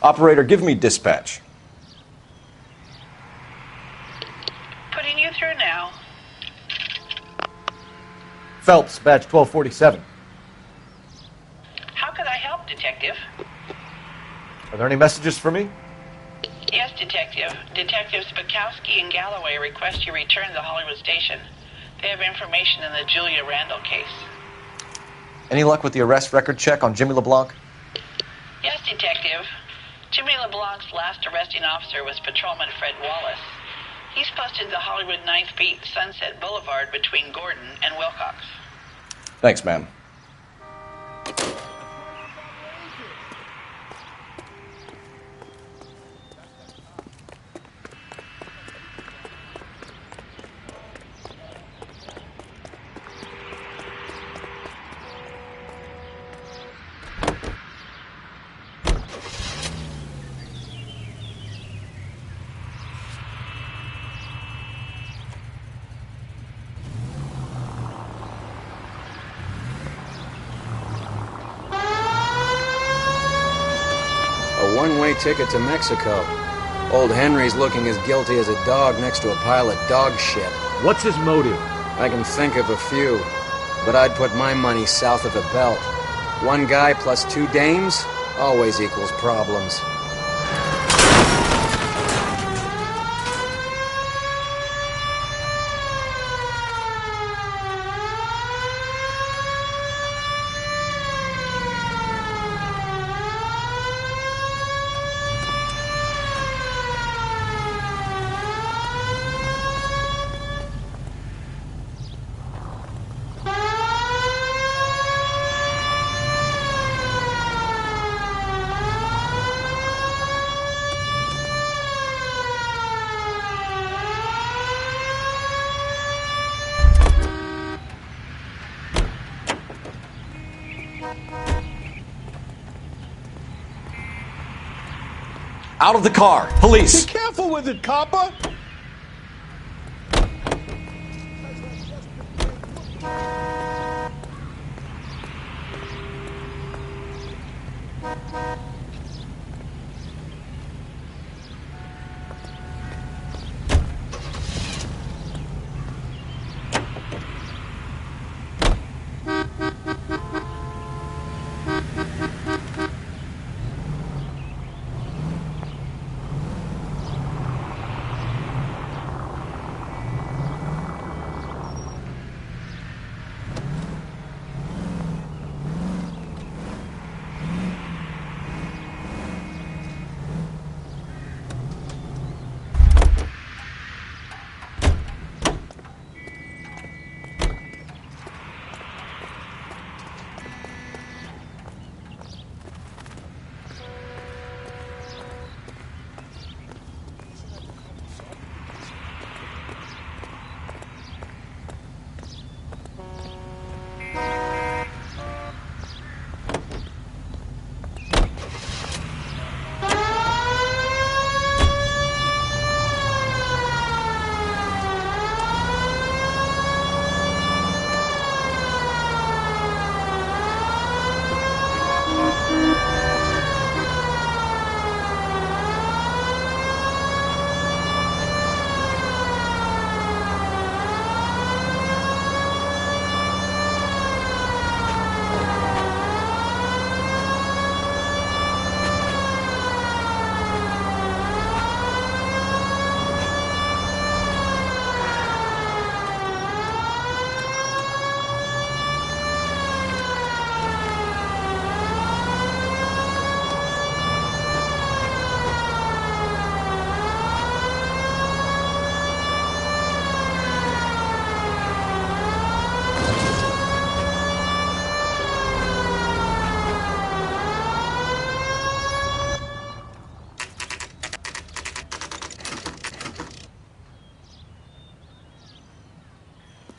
Speaker 2: Operator, give me dispatch.
Speaker 15: Putting you through now.
Speaker 2: Phelps, badge 1247.
Speaker 15: How could I help, Detective?
Speaker 2: Are there any messages for me?
Speaker 15: Yes, Detective. Detectives Bukowski and Galloway request you return to the Hollywood station. They have information in the Julia Randall case.
Speaker 2: Any luck with the arrest record check on Jimmy LeBlanc?
Speaker 15: Yes, Detective. Jimmy LeBlanc's last arresting officer was Patrolman Fred Wallace. He's posted the Hollywood 9th Beat Sunset Boulevard between Gordon and Wilcox.
Speaker 2: Thanks, ma'am.
Speaker 5: One-way ticket to Mexico. Old Henry's looking as guilty as a dog next to a pile of dog shit.
Speaker 7: What's his motive?
Speaker 5: I can think of a few, but I'd put my money south of the belt. One guy plus two dames always equals problems.
Speaker 2: Out of the car! Police!
Speaker 21: Be careful with it, copper!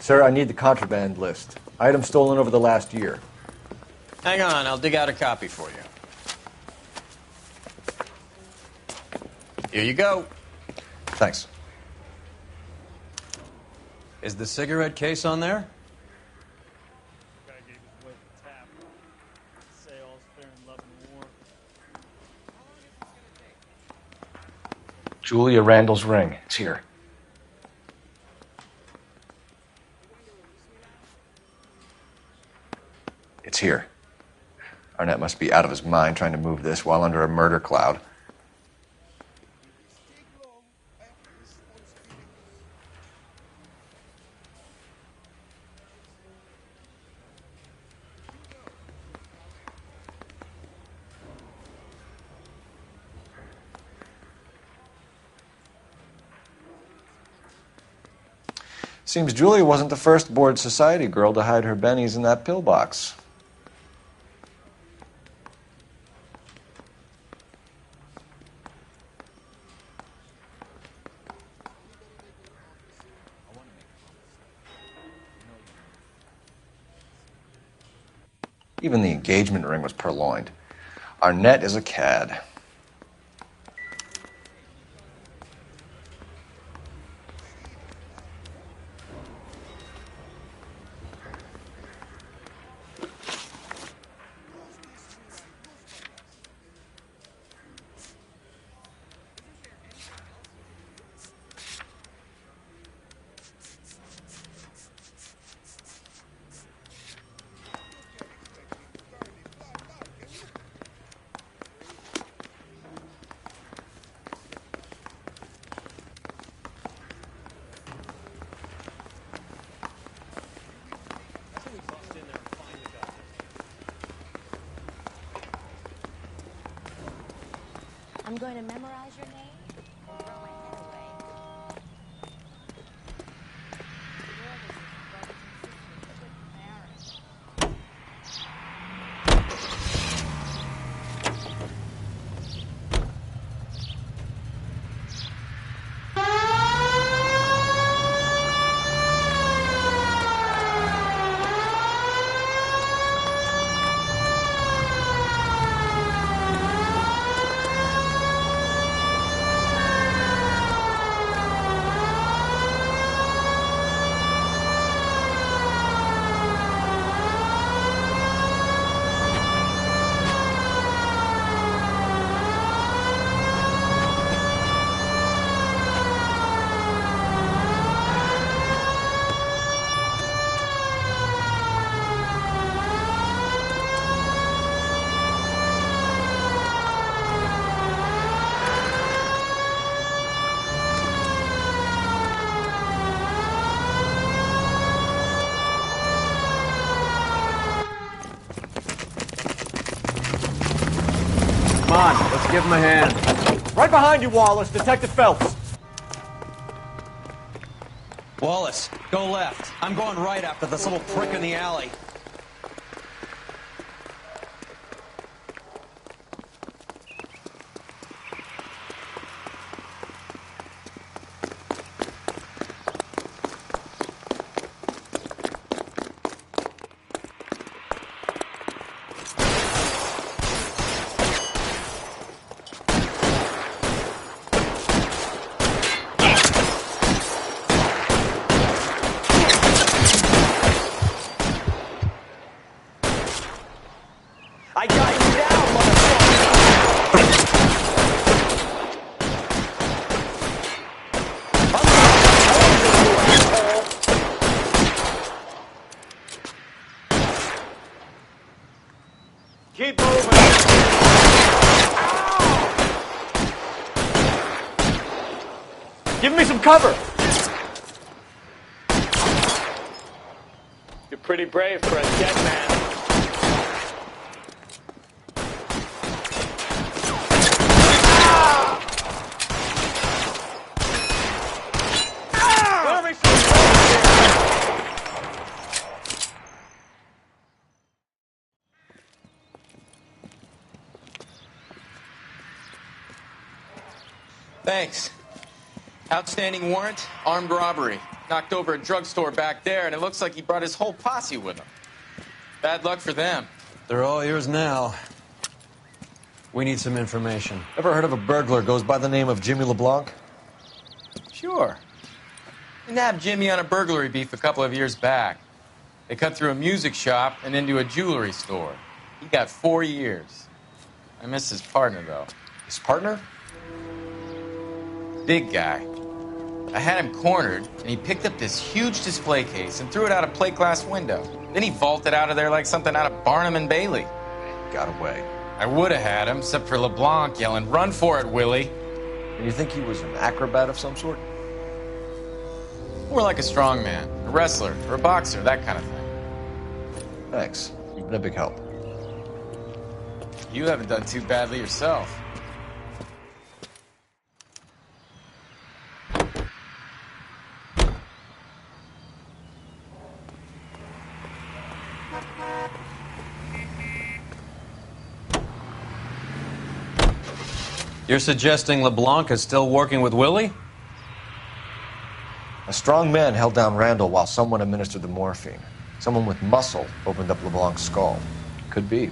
Speaker 2: Sir, I need the contraband list. Items stolen over the last year.
Speaker 18: Hang on, I'll dig out a copy for you. Here you go.
Speaker 2: Thanks.
Speaker 12: Is the cigarette case on there?
Speaker 2: Julia Randall's ring. It's here. It's here. Arnett must be out of his mind trying to move this while under a murder cloud. Seems Julia wasn't the first bored society girl to hide her bennies in that pillbox. Even the engagement ring was purloined. Arnett is a cad.
Speaker 4: I'm going to memorize your name and throw my head away.
Speaker 7: Come on, let's give him a hand. Right behind you, Wallace. Detective Phelps.
Speaker 12: Wallace, go left. I'm going right after this little prick in the alley.
Speaker 18: I got you down, motherfucker!
Speaker 7: Keep moving. Give me some cover.
Speaker 18: You're pretty brave for a dead man.
Speaker 8: Thanks. Outstanding warrant, armed robbery. Knocked over a drugstore back there, and it looks like he brought his whole posse with him. Bad luck for them.
Speaker 12: They're all yours now. We need some information.
Speaker 2: Ever heard of a burglar goes by the name of Jimmy LeBlanc?
Speaker 8: Sure. We nabbed Jimmy on a burglary beef a couple of years back. They cut through a music shop and into a jewelry store. He got 4 years. I miss his partner, though.
Speaker 2: His partner?
Speaker 8: big guy. I had him cornered, and he picked up this huge display case and threw it out a plate glass window. Then he vaulted out of there like something out of Barnum and Bailey.
Speaker 2: Got away.
Speaker 8: I would have had him, except for LeBlanc yelling, "Run for it, Willie!"
Speaker 2: And you think he was an acrobat of some sort?
Speaker 8: More like a strongman, a wrestler, or a boxer, that kind of thing.
Speaker 2: Thanks. You've been a big help.
Speaker 8: You haven't done too badly yourself.
Speaker 12: You're suggesting LeBlanc is still working with Willie?
Speaker 2: A strong man held down Randall while someone administered the morphine. Someone with muscle opened up LeBlanc's skull. Could be.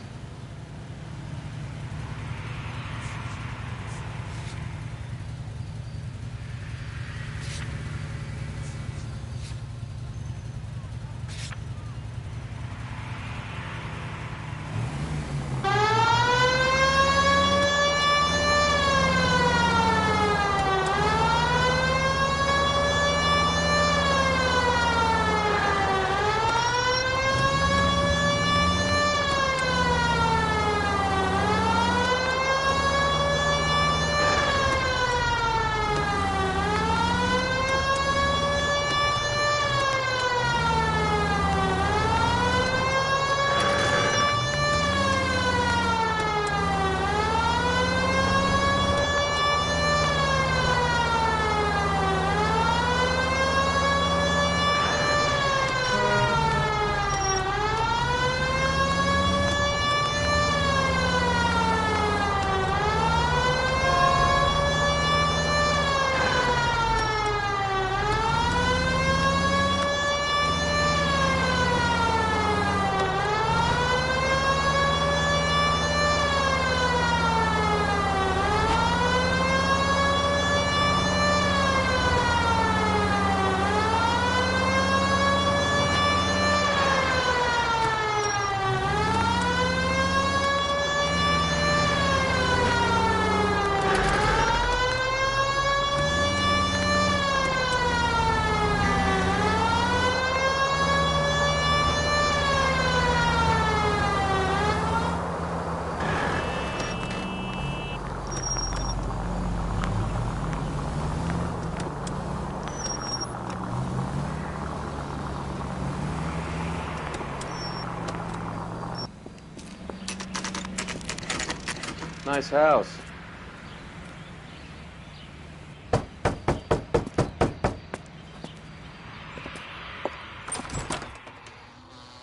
Speaker 9: Nice house.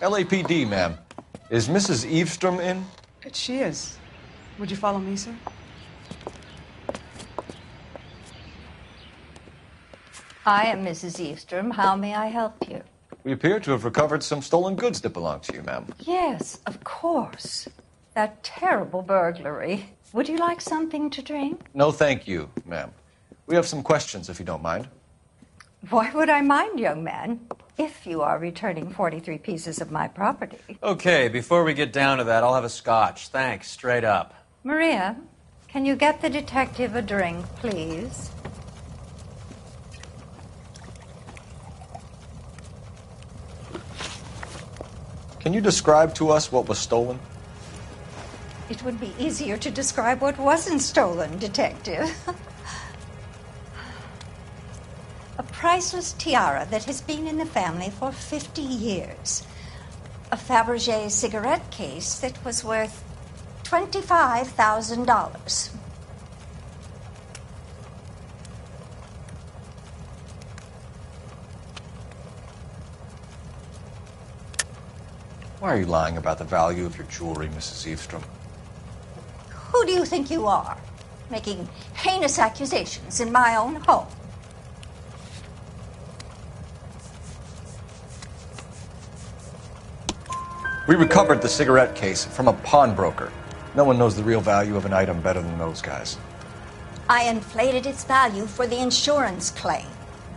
Speaker 2: LAPD, ma'am. Is Mrs. Eavestrom in?
Speaker 11: She is. Would you follow me, sir?
Speaker 23: I am Mrs. Eavestrom. How may I help you?
Speaker 2: We appear to have recovered some stolen goods that belong to you, ma'am.
Speaker 23: Yes, of course. That terrible burglary. Would you like something to drink?
Speaker 2: No, thank you, ma'am. We have some questions, if you don't mind.
Speaker 23: Why would I mind, young man, if you are returning 43 pieces of my property?
Speaker 12: Okay, before we get down to that, I'll have a scotch. Thanks, straight up.
Speaker 23: Maria, can you get the detective a drink, please?
Speaker 2: Can you describe to us what was stolen?
Speaker 23: It would be easier to describe what wasn't stolen, Detective. A priceless tiara that has been in the family for 50 years. A Fabergé cigarette case that was worth $25,000.
Speaker 2: Why are you lying about the value of your jewelry, Mrs. Eavestrom?
Speaker 23: Who do you think you are, making heinous accusations in my own home?
Speaker 2: We recovered the cigarette case from a pawnbroker. No one knows the real value of an item better than those guys.
Speaker 23: I inflated its value for the insurance claim.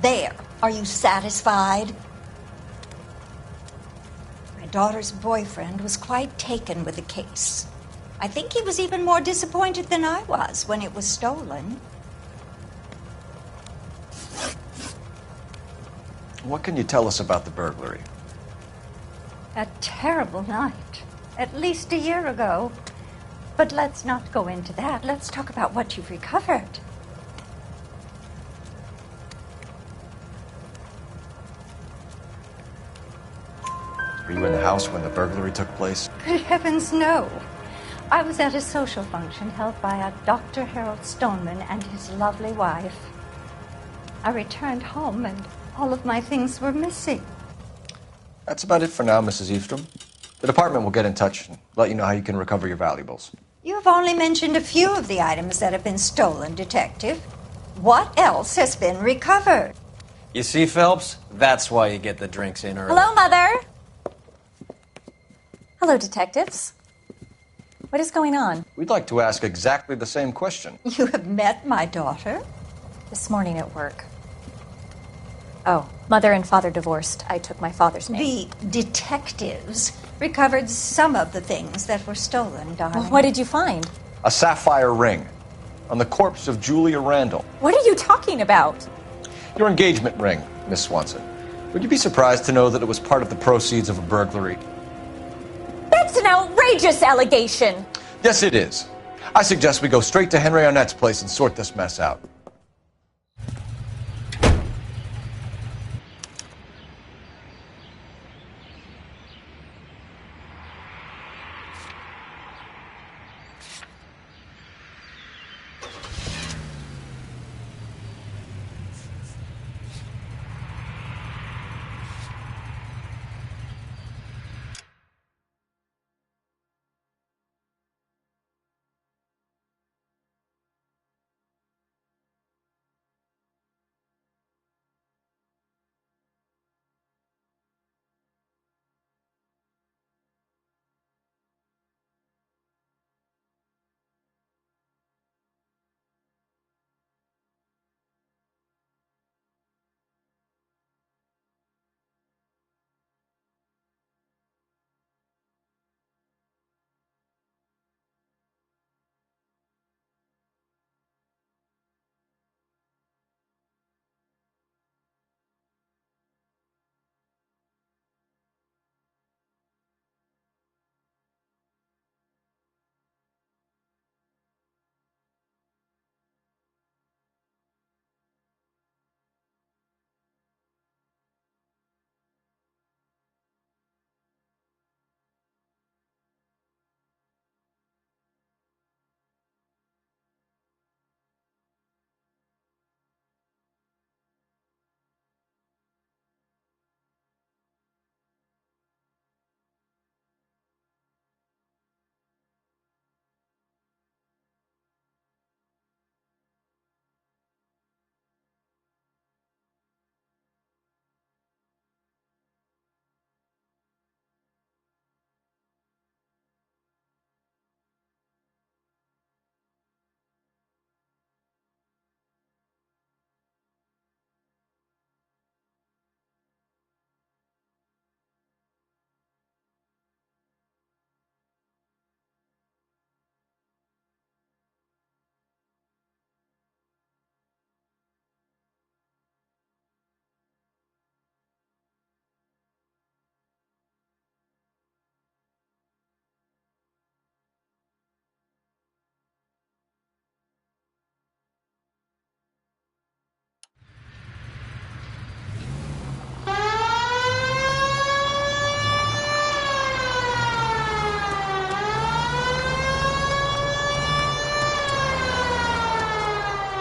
Speaker 23: There. Are you satisfied? My daughter's boyfriend was quite taken with the case. I think he was even more disappointed than I was when it was stolen.
Speaker 2: What can you tell us about the burglary?
Speaker 23: A terrible night. At least a year ago. But let's not go into that. Let's talk about what you've recovered.
Speaker 2: Were you in the house when the burglary took place?
Speaker 23: Good heavens, no. I was at a social function held by a Dr. Harold Stoneman and his lovely wife. I returned home and all of my things were missing.
Speaker 2: That's about it for now, Mrs. Eastrom. The department will get in touch and let you know how you can recover your valuables.
Speaker 23: You have only mentioned a few of the items that have been stolen, Detective. What else has been recovered?
Speaker 18: You see, Phelps? That's why you get the drinks in early.
Speaker 14: Hello, Mother. Hello, detectives. What is going on?
Speaker 2: We'd like to ask exactly the same question.
Speaker 23: You have met my daughter?
Speaker 14: This morning at work. Oh, mother and father divorced. I took my father's name.
Speaker 23: The detectives recovered some of the things that were stolen, darling.
Speaker 14: Well, what did you find?
Speaker 2: A sapphire ring on the corpse of Julia Randall.
Speaker 14: What are you talking about?
Speaker 2: Your engagement ring, Miss Swanson. Would you be surprised to know that it was part of the proceeds of a burglary?
Speaker 14: That's an outrageous allegation.
Speaker 2: Yes, it is. I suggest we go straight to Henry Arnett's place and sort this mess out.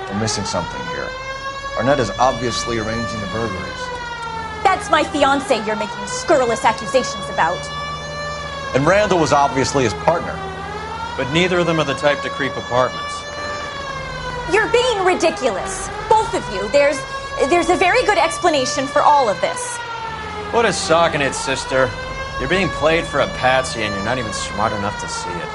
Speaker 2: We're missing something here. Arnett is obviously arranging the burglaries.
Speaker 14: That's my fiance you're making scurrilous accusations about.
Speaker 2: And Randall was obviously his partner.
Speaker 12: But neither of them are the type to creep apartments.
Speaker 14: You're being ridiculous. Both of you. There's a very good explanation for all of this.
Speaker 12: What a sock in it, sister. You're being played for a patsy and you're not even smart enough to see it.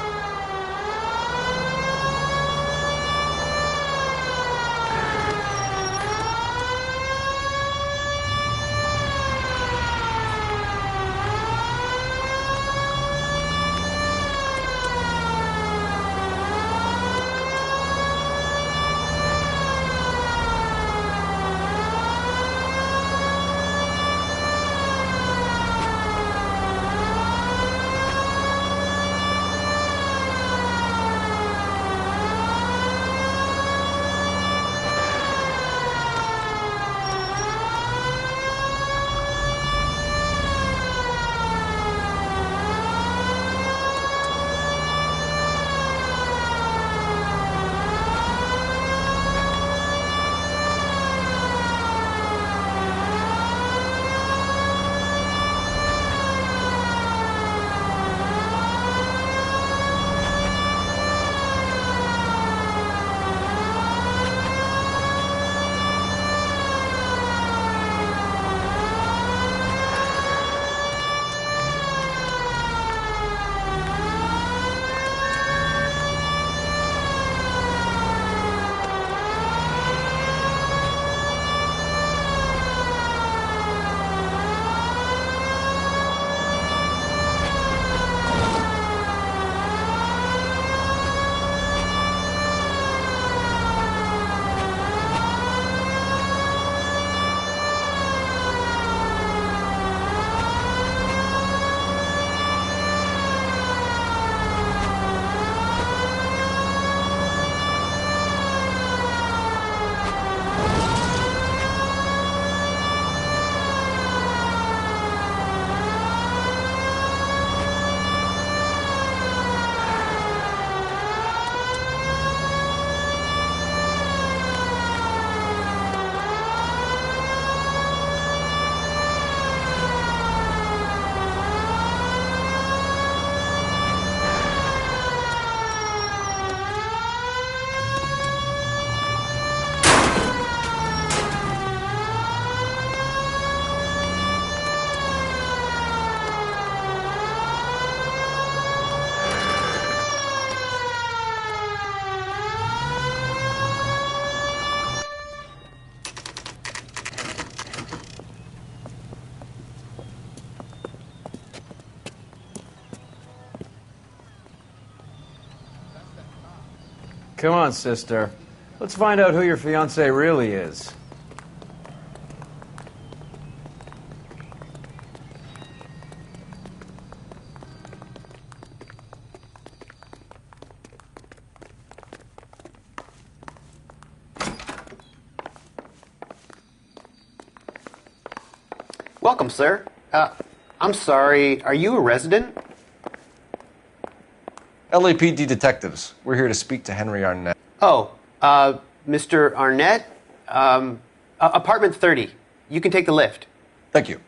Speaker 12: Come on, sister. Let's find out who your fiance really is.
Speaker 9: Welcome, sir. I'm sorry, are you a resident?
Speaker 2: LAPD detectives. We're here to speak to Henry Arnett.
Speaker 9: Oh, Mr. Arnett? Apartment 30. You can take the lift.
Speaker 2: Thank you.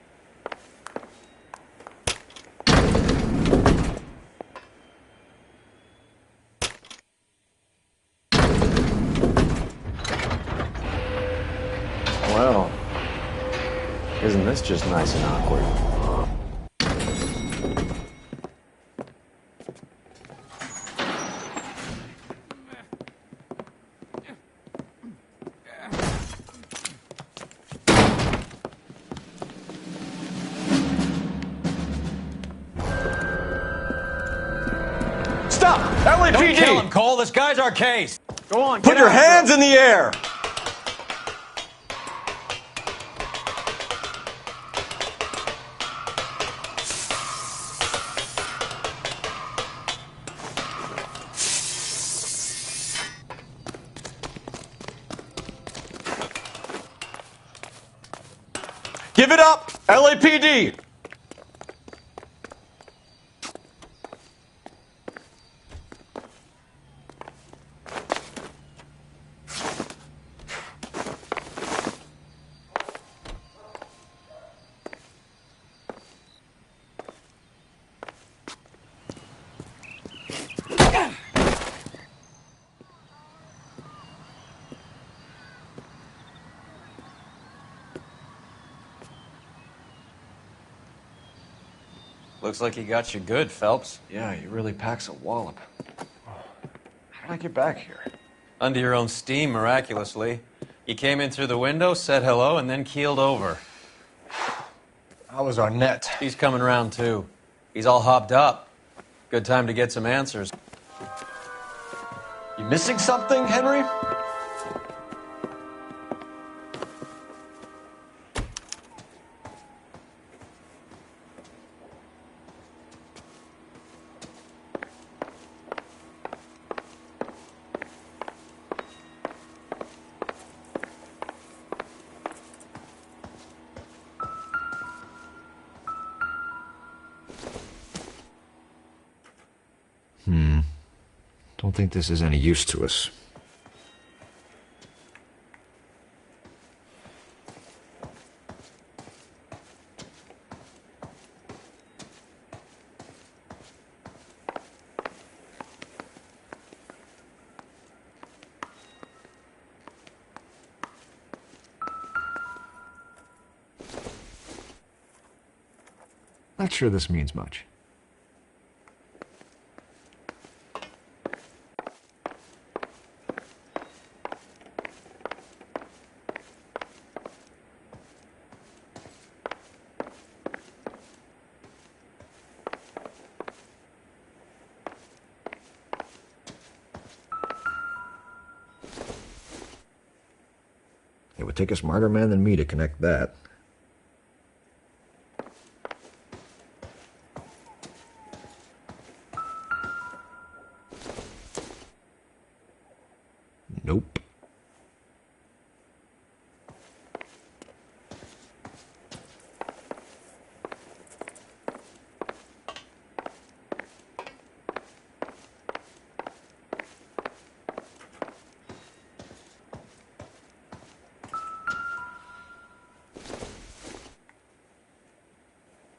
Speaker 12: Well, isn't this just nice and awkward?
Speaker 2: Stop! LAPD!
Speaker 12: Don't kill him, Cole. This guy's our case. Go on,
Speaker 2: Put
Speaker 12: get
Speaker 2: your
Speaker 12: out,
Speaker 2: hands in the air! Give it up, LAPD!
Speaker 12: Looks like he got you good, Phelps.
Speaker 2: Yeah, he really packs a wallop. How did I get back here?
Speaker 12: Under your own steam, miraculously. You came in through the window, said hello, and then keeled over.
Speaker 2: How was Arnett?
Speaker 12: He's coming around, too. He's all hopped up. Good time to get some answers.
Speaker 2: You missing something, Henry?
Speaker 7: Don't think this is any use to us. Not sure this means much. It would take a smarter man than me to connect that. Nope.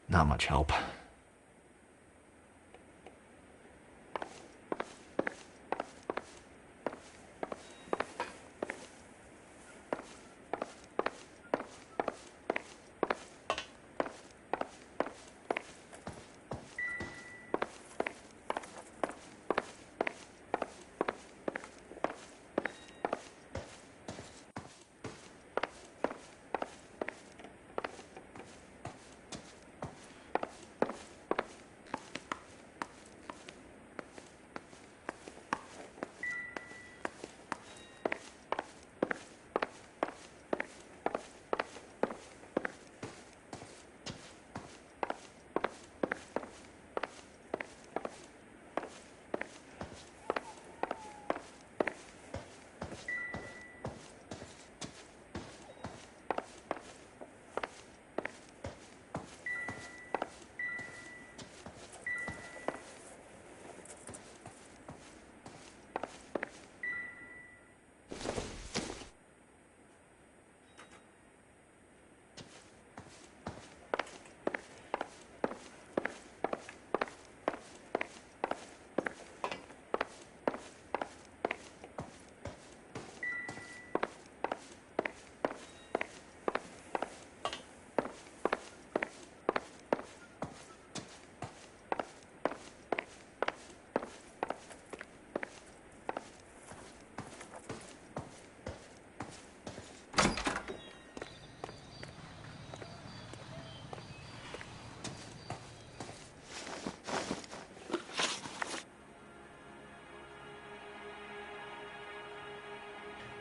Speaker 7: Not much help.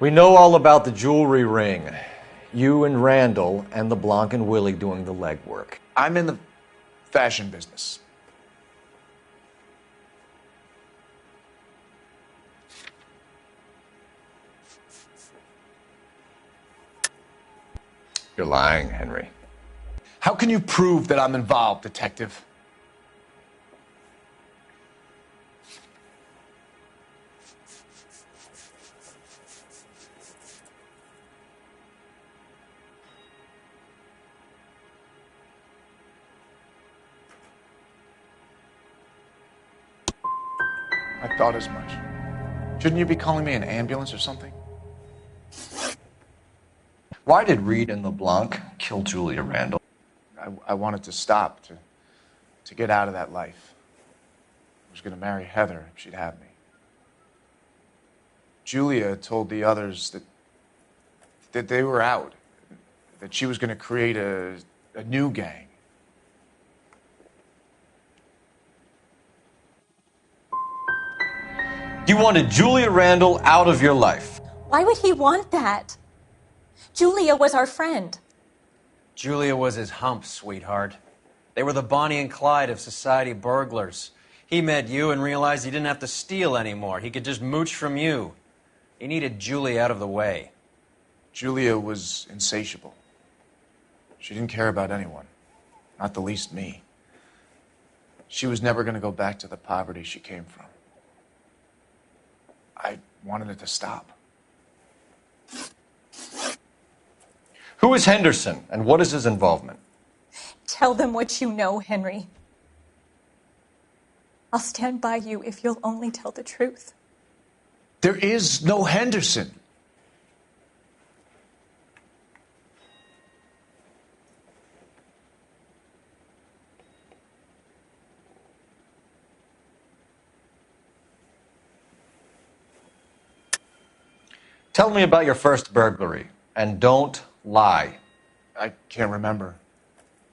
Speaker 2: We know all about the jewelry ring. You and Randall and LeBlanc and Willie doing the legwork.
Speaker 19: I'm in the fashion business.
Speaker 2: You're lying, Henry.
Speaker 19: How can you prove that I'm involved, Detective? I thought as much. Shouldn't you be calling me an ambulance or something?
Speaker 2: Why did Reed and LeBlanc kill Julia Randall?
Speaker 19: I wanted to stop, to get out of that life. I was going to marry Heather if she'd have me. Julia told the others that they were out, that she was going to create a new gang.
Speaker 2: You wanted Julia Randall out of your life.
Speaker 14: Why would he want that? Julia was our friend.
Speaker 12: Julia was his hump, sweetheart. They were the Bonnie and Clyde of society burglars. He met you and realized he didn't have to steal anymore. He could just mooch from you. He needed Julia out of the way.
Speaker 19: Julia was insatiable. She didn't care about anyone, not the least me. She was never going to go back to the poverty she came from. I wanted it to stop.
Speaker 2: Who is Henderson, and what is his involvement?
Speaker 14: Tell them what you know, Henry. I'll stand by you if you'll only tell the truth.
Speaker 19: There is no Henderson.
Speaker 2: Tell me about your first burglary, and don't lie.
Speaker 19: I can't remember.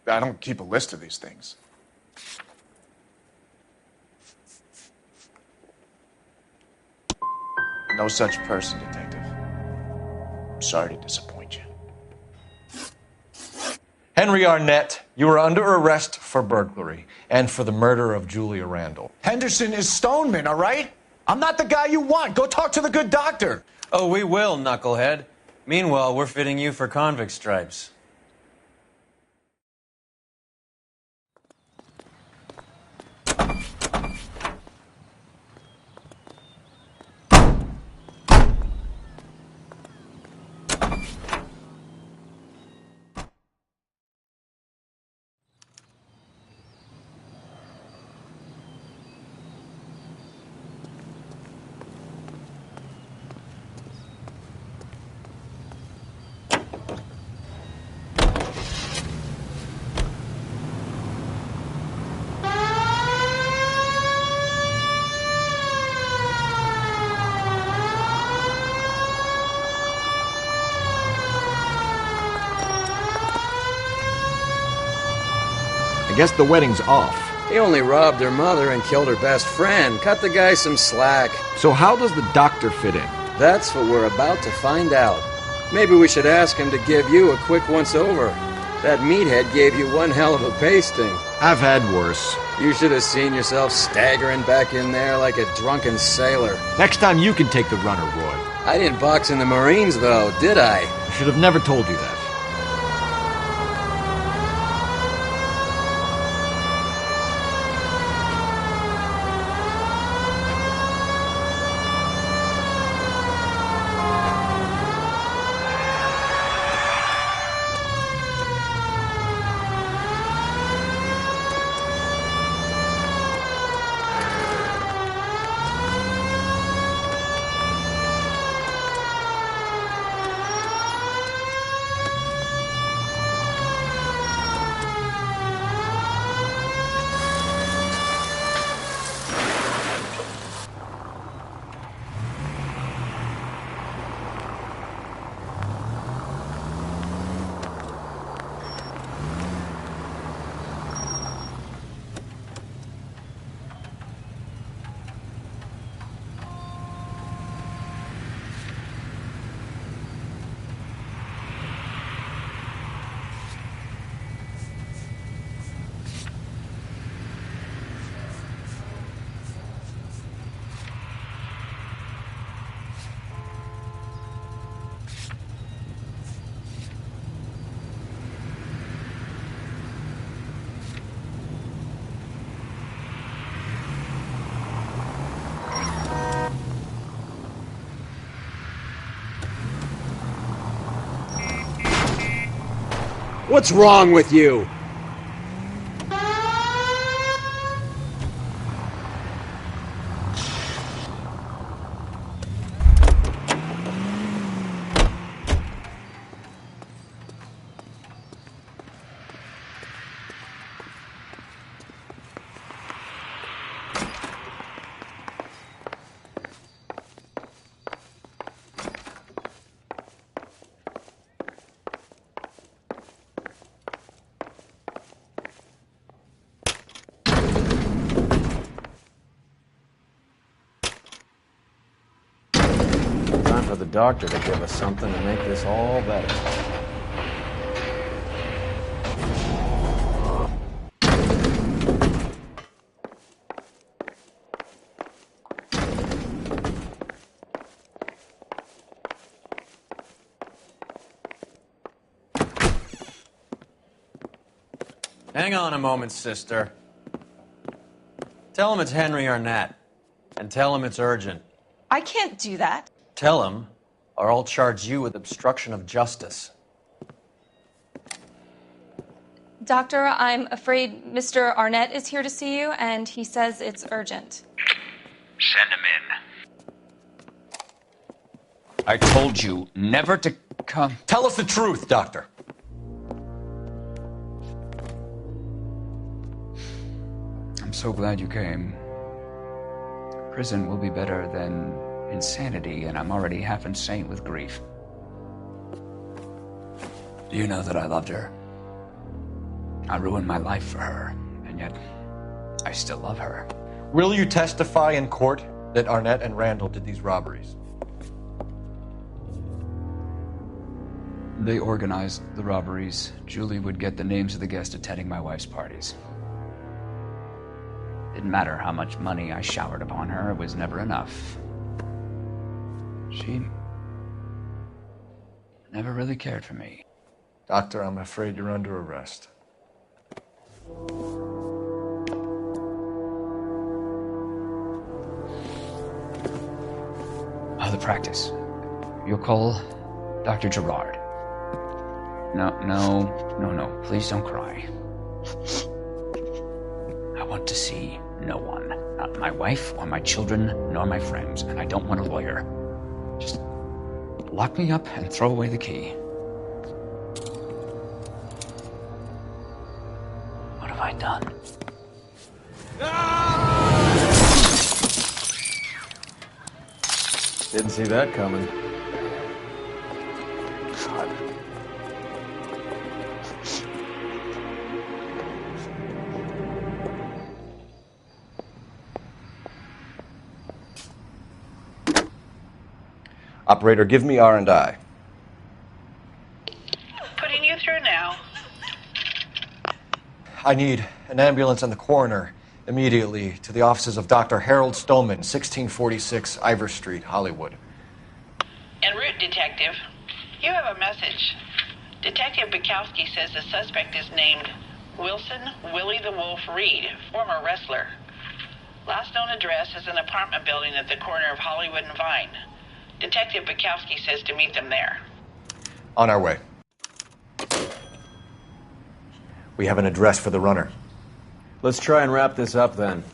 Speaker 19: I don't keep a list of these things. No such person, Detective. I'm sorry to disappoint you.
Speaker 2: Henry Arnett, you are under arrest for burglary and for the murder of Julia Randall.
Speaker 19: Henderson is Stoneman, all right? I'm not the guy you want. Go talk to the good doctor.
Speaker 12: Oh, we will, knucklehead. Meanwhile, we're fitting you for convict stripes.
Speaker 7: I guess the wedding's off.
Speaker 5: He only robbed her mother and killed her best friend. Cut the guy some slack.
Speaker 7: So how does the doctor fit in?
Speaker 5: That's what we're about to find out. Maybe we should ask him to give you a quick once-over. That meathead gave you one hell of a pasting.
Speaker 7: I've had worse.
Speaker 5: You should have seen yourself staggering back in there like a drunken sailor.
Speaker 7: Next time you can take the runner, Roy.
Speaker 5: I didn't box in the Marines, though, did I?
Speaker 7: I should have never told you that.
Speaker 5: What's wrong with you? For the doctor to give us something to make this all better.
Speaker 12: Hang on a moment, sister. Tell him it's Henry Arnett. And tell him it's urgent.
Speaker 14: I can't do that.
Speaker 12: Tell him, or I'll charge you with obstruction of justice.
Speaker 14: Doctor, I'm afraid Mr. Arnett is here to see you, and he says it's urgent.
Speaker 10: Send him in.
Speaker 12: I told you never to come. Tell us the truth, Doctor.
Speaker 13: I'm so glad you came. Prison will be better than insanity, and I'm already half insane with grief. Do you know that I loved her? I ruined my life for her, and yet I still love her.
Speaker 2: Will you testify in court that Arnett and Randall did these robberies?
Speaker 13: They organized the robberies. Julie would get the names of the guests attending my wife's parties. Didn't matter how much money I showered upon her, it was never enough. She never really cared for me.
Speaker 2: Doctor, I'm afraid you're under arrest.
Speaker 13: The practice. You'll call Dr. Gerard. No. Please don't cry. I want to see no one. Not my wife or my children, nor my friends. And I don't want a lawyer. Just lock me up and throw away the key. What have I done?
Speaker 5: Didn't see that coming.
Speaker 13: God.
Speaker 2: Operator, give me R&I.
Speaker 15: Putting you through now.
Speaker 2: I need an ambulance and the coroner immediately to the offices of Dr. Harold Stoneman, 1646 Ivor Street, Hollywood.
Speaker 15: En route, Detective. You have a message. Detective Bukowski says the suspect is named Wilson Willie the Wolf Reed, former wrestler. Last known address is an apartment building at the corner of Hollywood and Vine. Detective Bukowski says to meet them there.
Speaker 2: On our way. We have an address for the runner.
Speaker 5: Let's try and wrap this up then.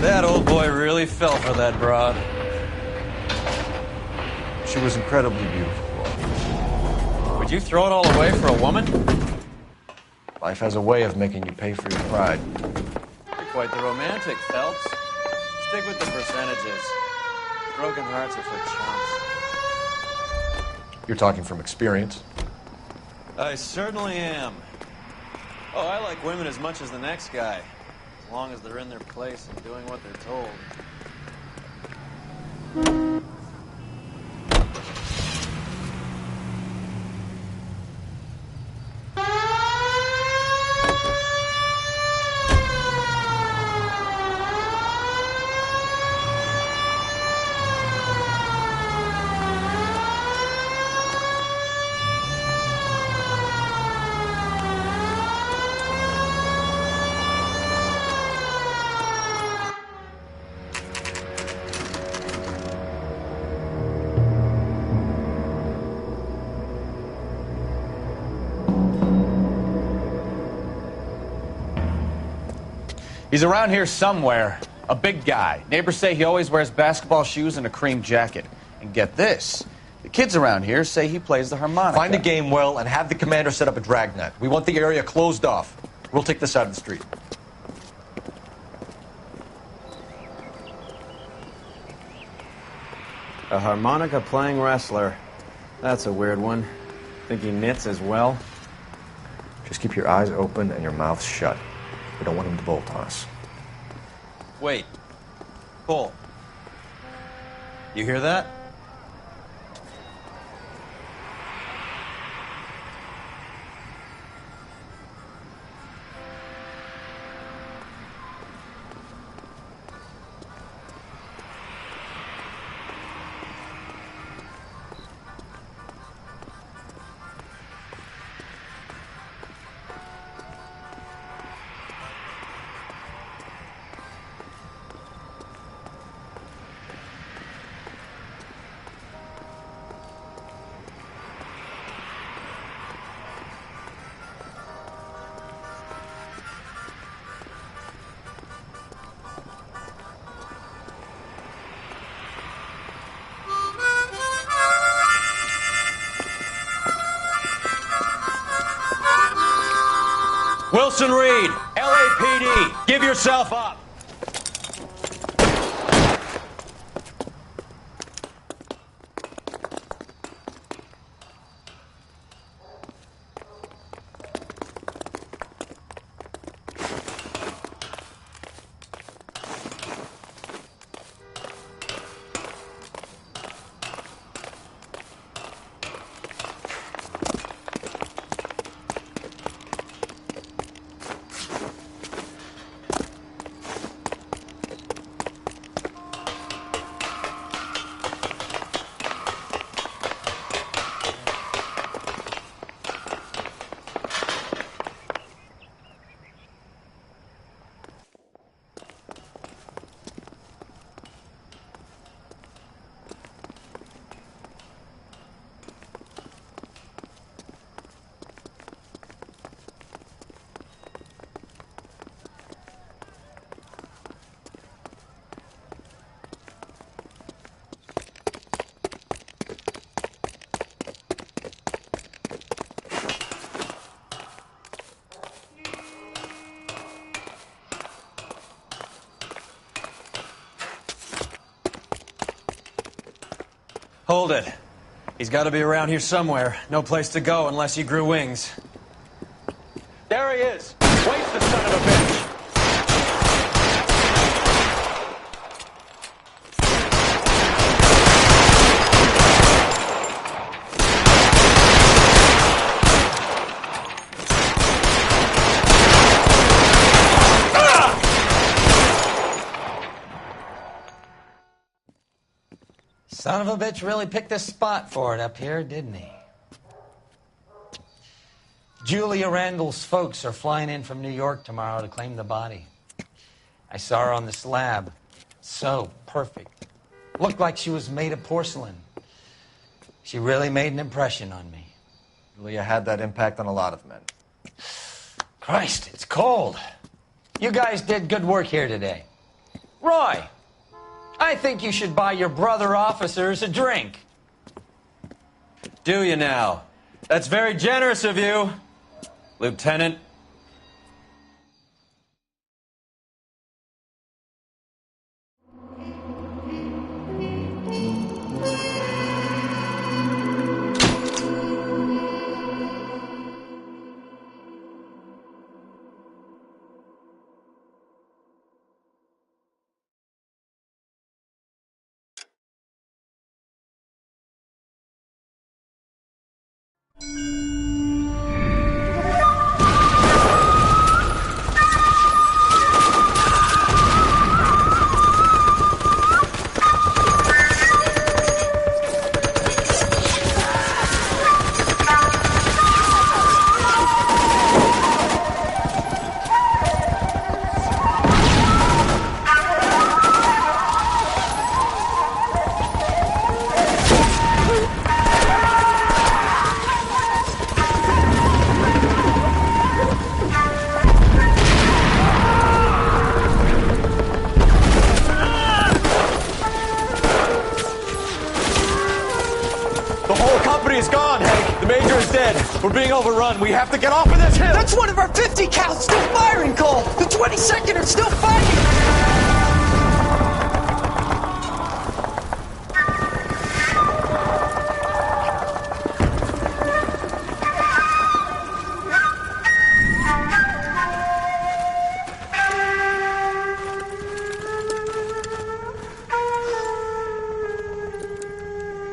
Speaker 12: That old boy really fell for that broad.
Speaker 2: She was incredibly beautiful.
Speaker 12: Would you throw it all away for a woman?
Speaker 2: Life has a way of making you pay for your pride.
Speaker 12: You're quite the romantic, Phelps. Stick with the percentages. Broken hearts are for chumps.
Speaker 2: You're talking from experience.
Speaker 12: I certainly am. Oh, I like women as much as the next guy. As long as they're in their place and doing what they're told.
Speaker 2: He's around here somewhere. A big guy. Neighbors say he always wears basketball shoes and a cream jacket. And get this. The kids around here say he plays the harmonica. Find a game well and have the commander set up a dragnet. We want the area closed off. We'll take this side of the street.
Speaker 6: A harmonica-playing wrestler. That's a weird one. Think he knits as well?
Speaker 2: Just keep your eyes open and your mouth shut. We don't want him to bolt on us.
Speaker 12: Wait. Cole. You hear that? Wilson Reed, LAPD, give yourself up. Hold it. He's got to be around here somewhere. No place to go unless he grew wings. There he is. Waits the son of a bitch.
Speaker 16: Son of a bitch really picked this spot for it up here, didn't he? Julia Randall's folks are flying in from New York tomorrow to claim the body. I saw her on the slab. So perfect. Looked like she was made of porcelain. She really made an impression on me.
Speaker 2: Julia had that impact on a lot of men.
Speaker 16: Christ, it's cold. You guys did good work here today. Roy, I think you should buy your brother officers a drink.
Speaker 12: Do you now? That's very generous of you, Lieutenant.
Speaker 17: Deputy is gone, Hank. The Major is dead. We're being overrun. We have to get off of this hill.
Speaker 16: That's one of our 50 cows still firing, Cole. The 22nd are still fighting.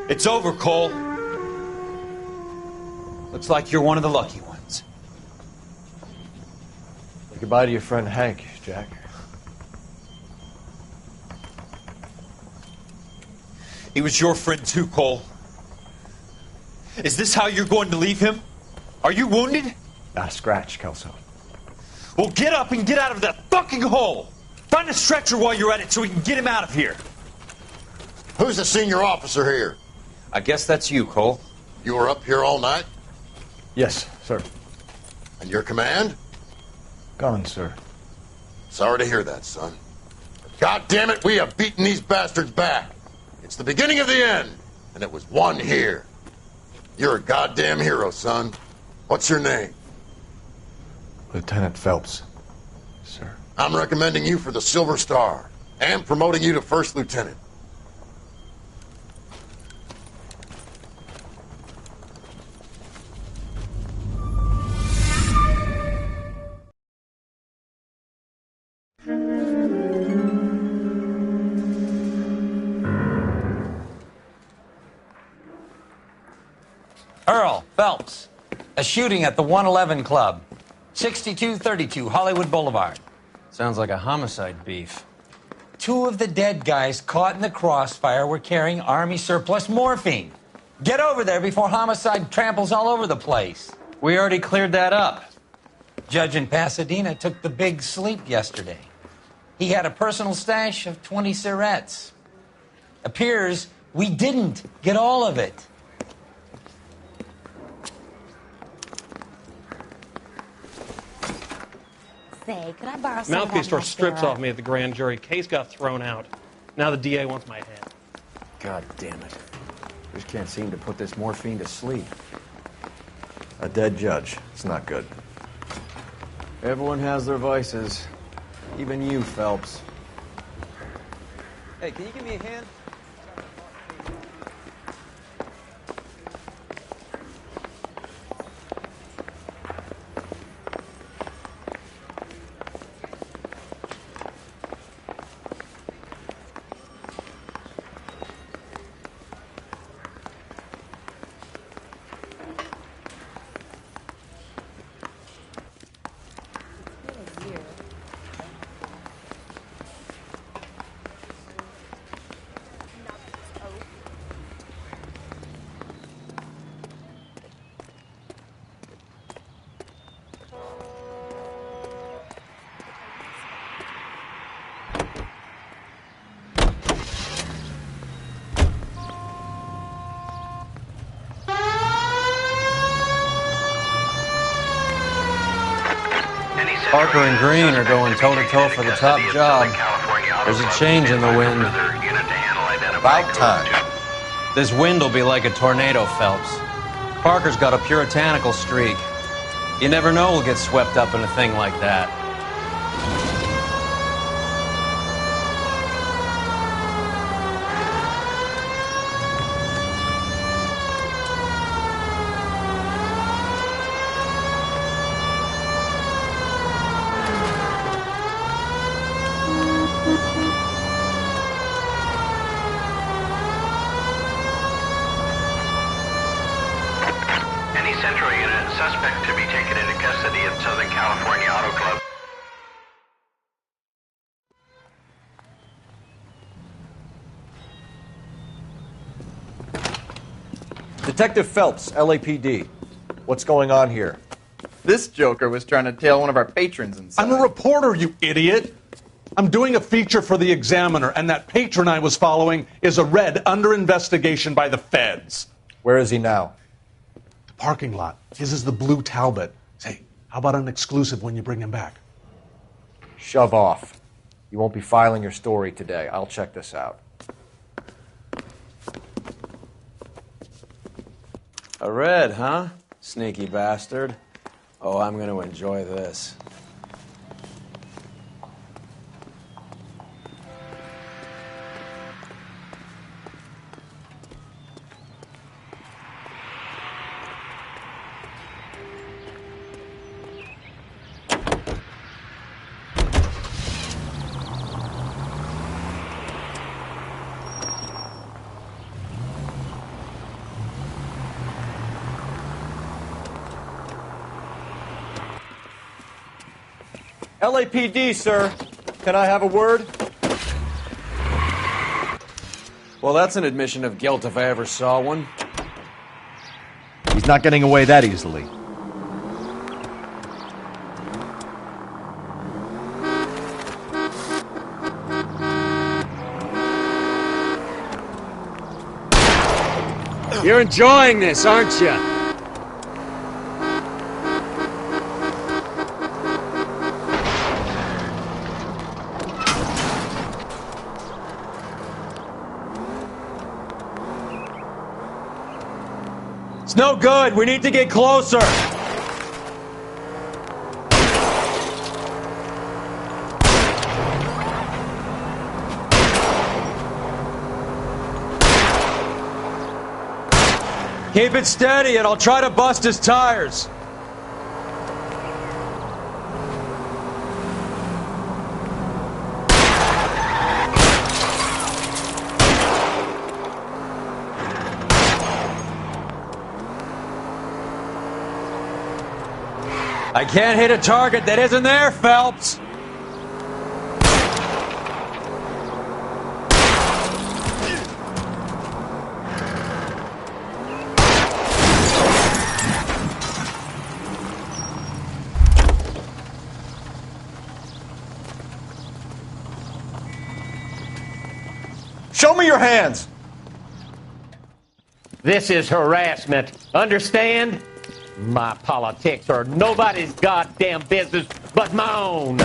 Speaker 12: It's over, Cole. Looks like you're one of the lucky ones.
Speaker 2: Say goodbye to your friend Hank, Jack.
Speaker 12: He was your friend too, Cole. Is this how you're going to leave him? Are you wounded?
Speaker 2: Not a scratch, Kelso.
Speaker 12: Well, get up and get out of that fucking hole! Find a stretcher while you're at it so we can get him out of here.
Speaker 20: Who's the senior officer here?
Speaker 12: I guess that's you, Cole.
Speaker 20: You were up here all night?
Speaker 2: Yes, sir.
Speaker 20: And your command?
Speaker 2: Gone, sir.
Speaker 20: Sorry to hear that, son. God damn it, we have beaten these bastards back. It's the beginning of the end, and it was one here. You're a goddamn hero, son. What's your name?
Speaker 2: Lieutenant Phelps, sir.
Speaker 20: I'm recommending you for the Silver Star, and promoting you to First Lieutenant.
Speaker 16: Earl Phelps, a shooting at the 111 Club, 6232 Hollywood Boulevard.
Speaker 6: Sounds like a homicide beef.
Speaker 16: 2 of the dead guys caught in the crossfire were carrying Army surplus morphine. Get over there before homicide tramples all over the place.
Speaker 6: We already cleared that up.
Speaker 16: Judge in Pasadena took the big sleep yesterday. He had a personal stash of 20 cigarettes. Appears we didn't get all of it.
Speaker 4: Say, could I borrow some
Speaker 22: Mouthpiece
Speaker 4: of
Speaker 22: tore
Speaker 4: that
Speaker 22: strips
Speaker 4: mascara?
Speaker 22: off me at the grand jury. Case got thrown out. Now the DA wants my head.
Speaker 6: God damn it. Just can't seem to put this morphine to sleep.
Speaker 2: A dead judge. It's not good.
Speaker 6: Everyone has their vices. Even you, Phelps.
Speaker 24: Hey, can you give me a hand?
Speaker 6: Parker and Green are going toe-to-toe for the top job. There's a change in the wind.
Speaker 2: About time.
Speaker 6: This wind will be like a tornado, Phelps. Parker's got a puritanical streak. You never know we'll get swept up in a thing like that.
Speaker 10: Central unit, suspect to be taken into custody at Southern California Auto Club.
Speaker 2: Detective Phelps, LAPD. What's going on here?
Speaker 25: This joker was trying to tail one of our patrons inside.
Speaker 26: I'm a reporter, you idiot! I'm doing a feature for the Examiner, and that patron I was following is a red under investigation by the feds.
Speaker 2: Where is he now?
Speaker 26: Parking lot. His is the blue Talbot. Say, how about an exclusive when you bring him back?
Speaker 2: Shove off. You won't be filing your story today. I'll check this out.
Speaker 6: A red, huh? Sneaky bastard. Oh, I'm gonna enjoy this.
Speaker 17: LAPD, sir. Can I have a word?
Speaker 6: Well, that's an admission of guilt if I ever saw one.
Speaker 7: He's not getting away that easily.
Speaker 5: You're enjoying this, aren't you?
Speaker 17: It's no good. We need to get closer. Keep it steady and I'll try to bust his tires. I can't hit a target that isn't there, Phelps. Show me your hands.
Speaker 1: This is harassment. Understand? My politics are nobody's goddamn business but my own.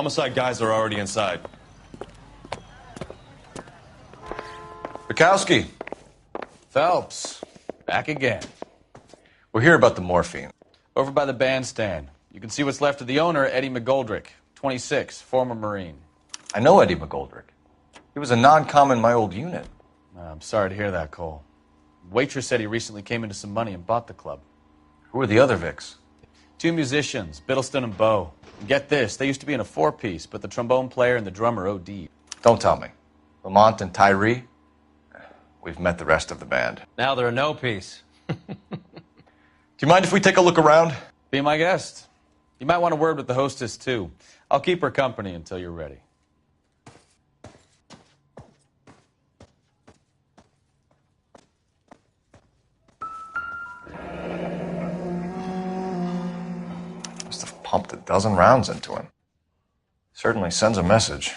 Speaker 17: Homicide guys are already inside.
Speaker 2: Bukowski.
Speaker 25: Phelps, back again.
Speaker 2: We're here about the morphine.
Speaker 25: Over by the bandstand. You can see what's left of the owner, Eddie McGoldrick, 26, former Marine.
Speaker 2: I know Eddie McGoldrick. He was a non-com in my old unit.
Speaker 25: I'm sorry to hear that, Cole. Waitress said he recently came into some money and bought the club.
Speaker 2: Who are the other Vics?
Speaker 25: 2 musicians, Biddleston and Bow. And get this, they used to be in a 4-piece, but the trombone player and the drummer OD'd.
Speaker 2: Don't tell me. Lamont and Tyree? We've met the rest of the band.
Speaker 6: Now they're a no-piece.
Speaker 2: Do you mind if we take a look around?
Speaker 25: Be my guest. You might want a word with the hostess, too. I'll keep her company until you're ready.
Speaker 2: Must have pumped a dozen rounds into him. Certainly sends a message.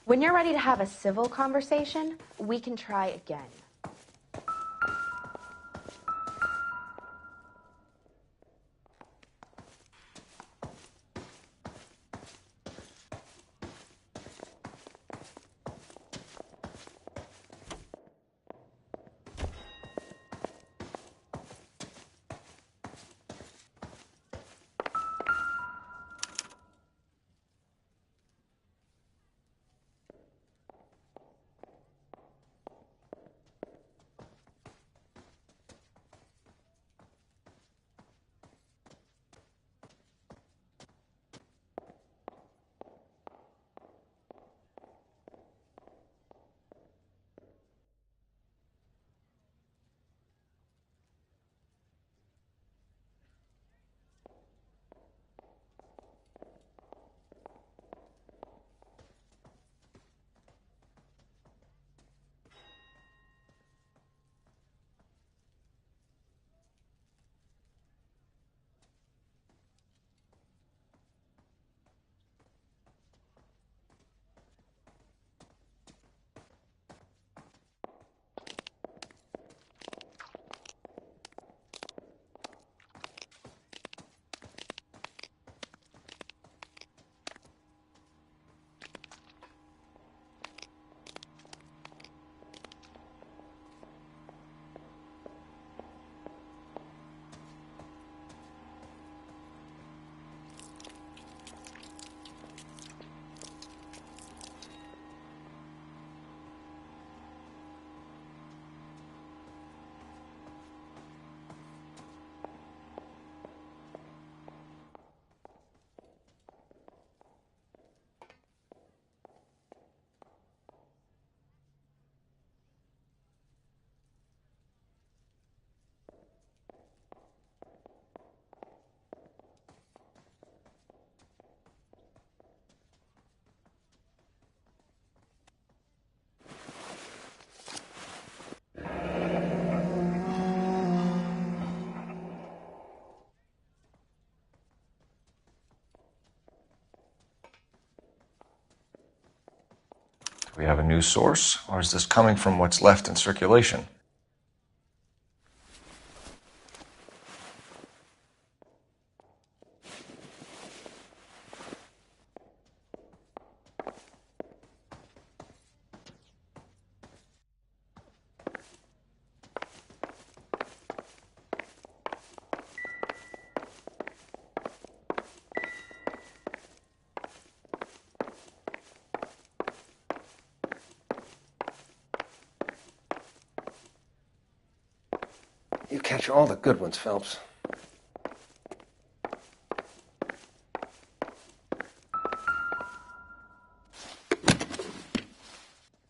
Speaker 3: When you're ready to have a civil conversation, we can try again.
Speaker 2: Do we have a news source, or is this coming from what's left in circulation?
Speaker 8: You catch all the good ones, Phelps.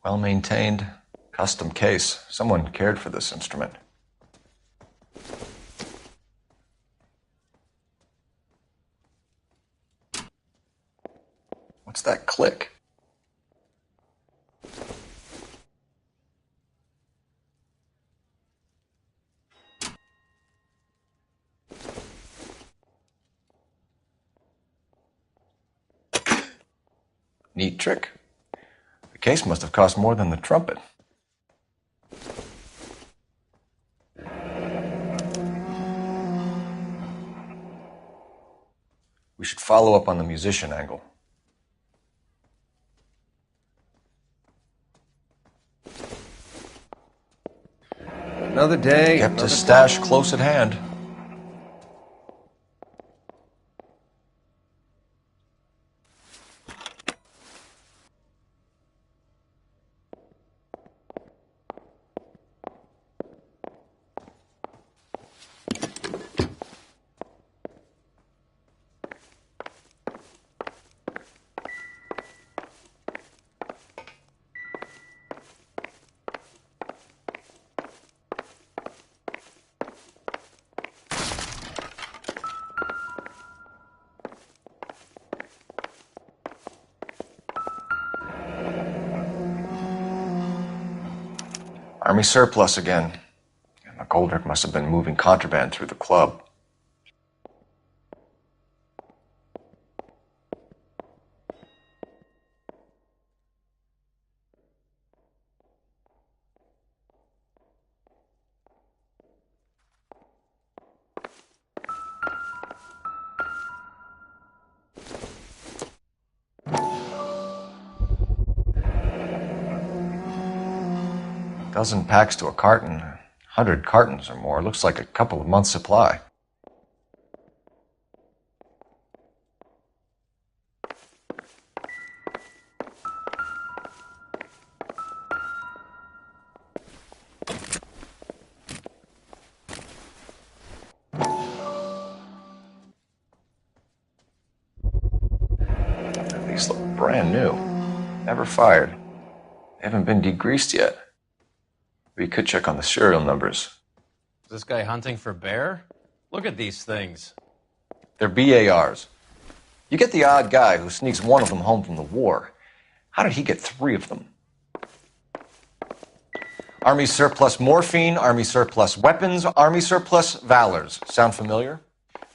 Speaker 2: Well-maintained, custom case. Someone cared for this instrument. What's that click? Neat trick. The case must have cost more than the trumpet. We should follow up on the musician angle.
Speaker 8: Another day.
Speaker 2: Kept his stash close at hand. Army surplus again. McGoldrick must have been moving contraband through the club. Dozen packs to a carton, 100 cartons or more. Looks like a couple of months' supply. These look brand new. Never fired. They haven't been degreased yet. We could check on the serial numbers.
Speaker 6: Is this guy hunting for bear? Look at these things.
Speaker 2: They're BARs. You get the odd guy who sneaks one of them home from the war. How did he get 3 of them? Army surplus morphine, Army surplus weapons, Army surplus valors. Sound familiar?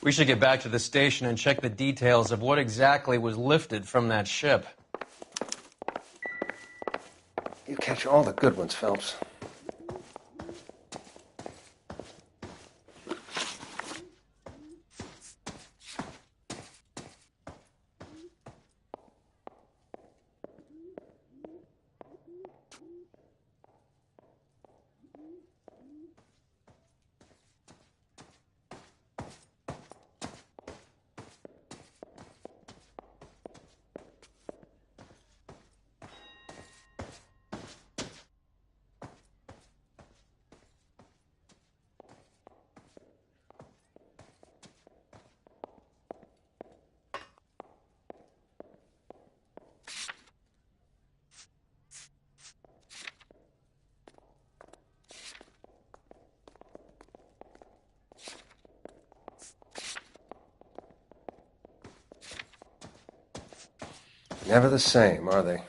Speaker 6: We should get back to the station and check the details of what exactly was lifted from that ship.
Speaker 8: You catch all the good ones, Phelps. Never the same, are they?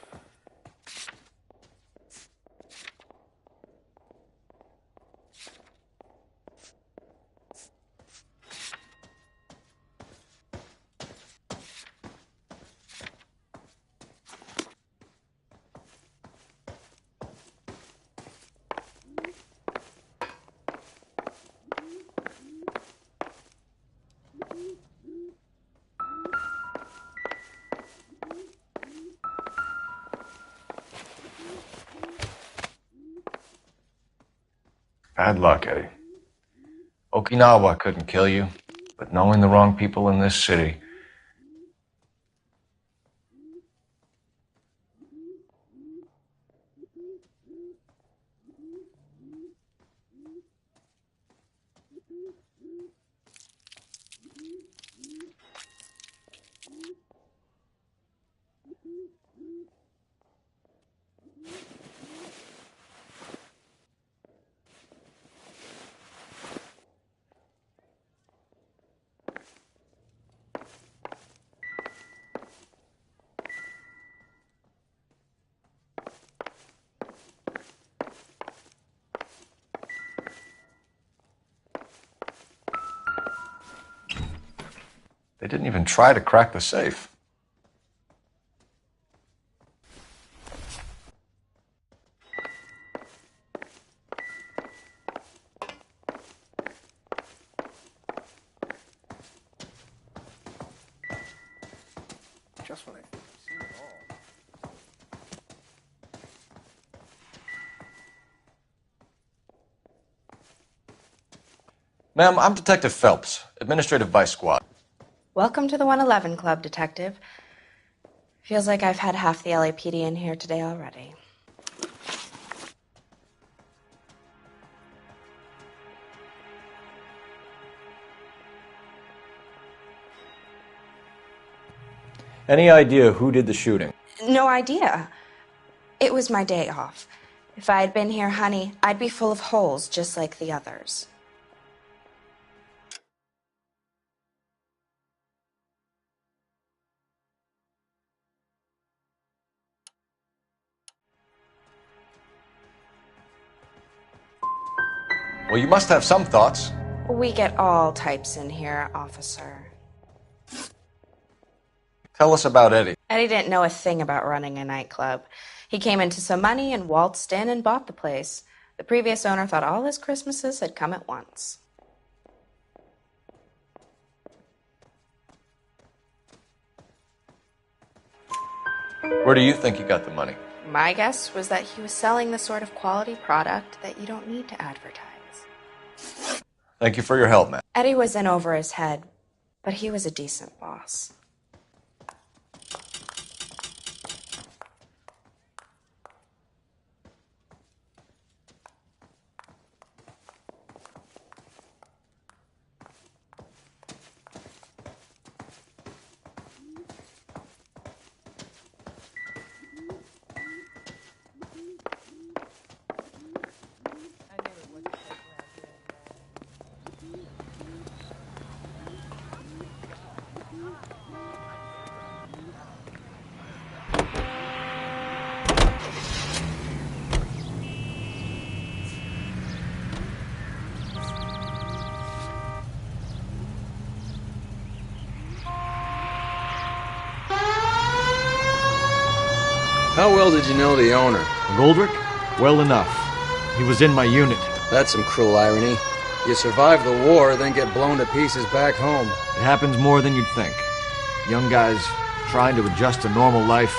Speaker 2: Bad luck, Eddie. Okinawa couldn't kill you, but knowing the wrong people in this city. They didn't even try to crack the safe.
Speaker 8: Just when I think I've seen it all.
Speaker 2: Ma'am, I'm Detective Phelps, Administrative Vice Squad.
Speaker 3: Welcome to the 111 Club, Detective. Feels like I've had half the LAPD in here today already.
Speaker 2: Any idea who did the shooting?
Speaker 3: No idea. It was my day off. If I had been here, honey, I'd be full of holes just like the others.
Speaker 2: Well, you must have some thoughts.
Speaker 3: We get all types in here, officer.
Speaker 2: Tell us about Eddie.
Speaker 3: Eddie didn't know a thing about running a nightclub. He came into some money and waltzed in and bought the place. The previous owner thought all his Christmases had come at once.
Speaker 2: Where do you think he got the money?
Speaker 3: My guess was that he was selling the sort of quality product that you don't need to advertise.
Speaker 2: Thank you for your help, man.
Speaker 3: Eddie was in over his head, but he was a decent boss.
Speaker 5: How well did you know the owner?
Speaker 7: Goldrick? Well enough. He was in my unit.
Speaker 5: That's some cruel irony. You survive the war, then get blown to pieces back home.
Speaker 7: It happens more than you'd think. Young guys trying to adjust to normal life,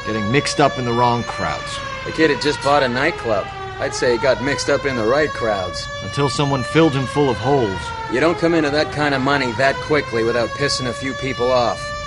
Speaker 7: getting mixed up in the wrong crowds.
Speaker 5: The kid had just bought a nightclub. I'd say he got mixed up in the right crowds.
Speaker 7: Until someone filled him full of holes.
Speaker 5: You don't come into that kind of money that quickly without pissing a few people off.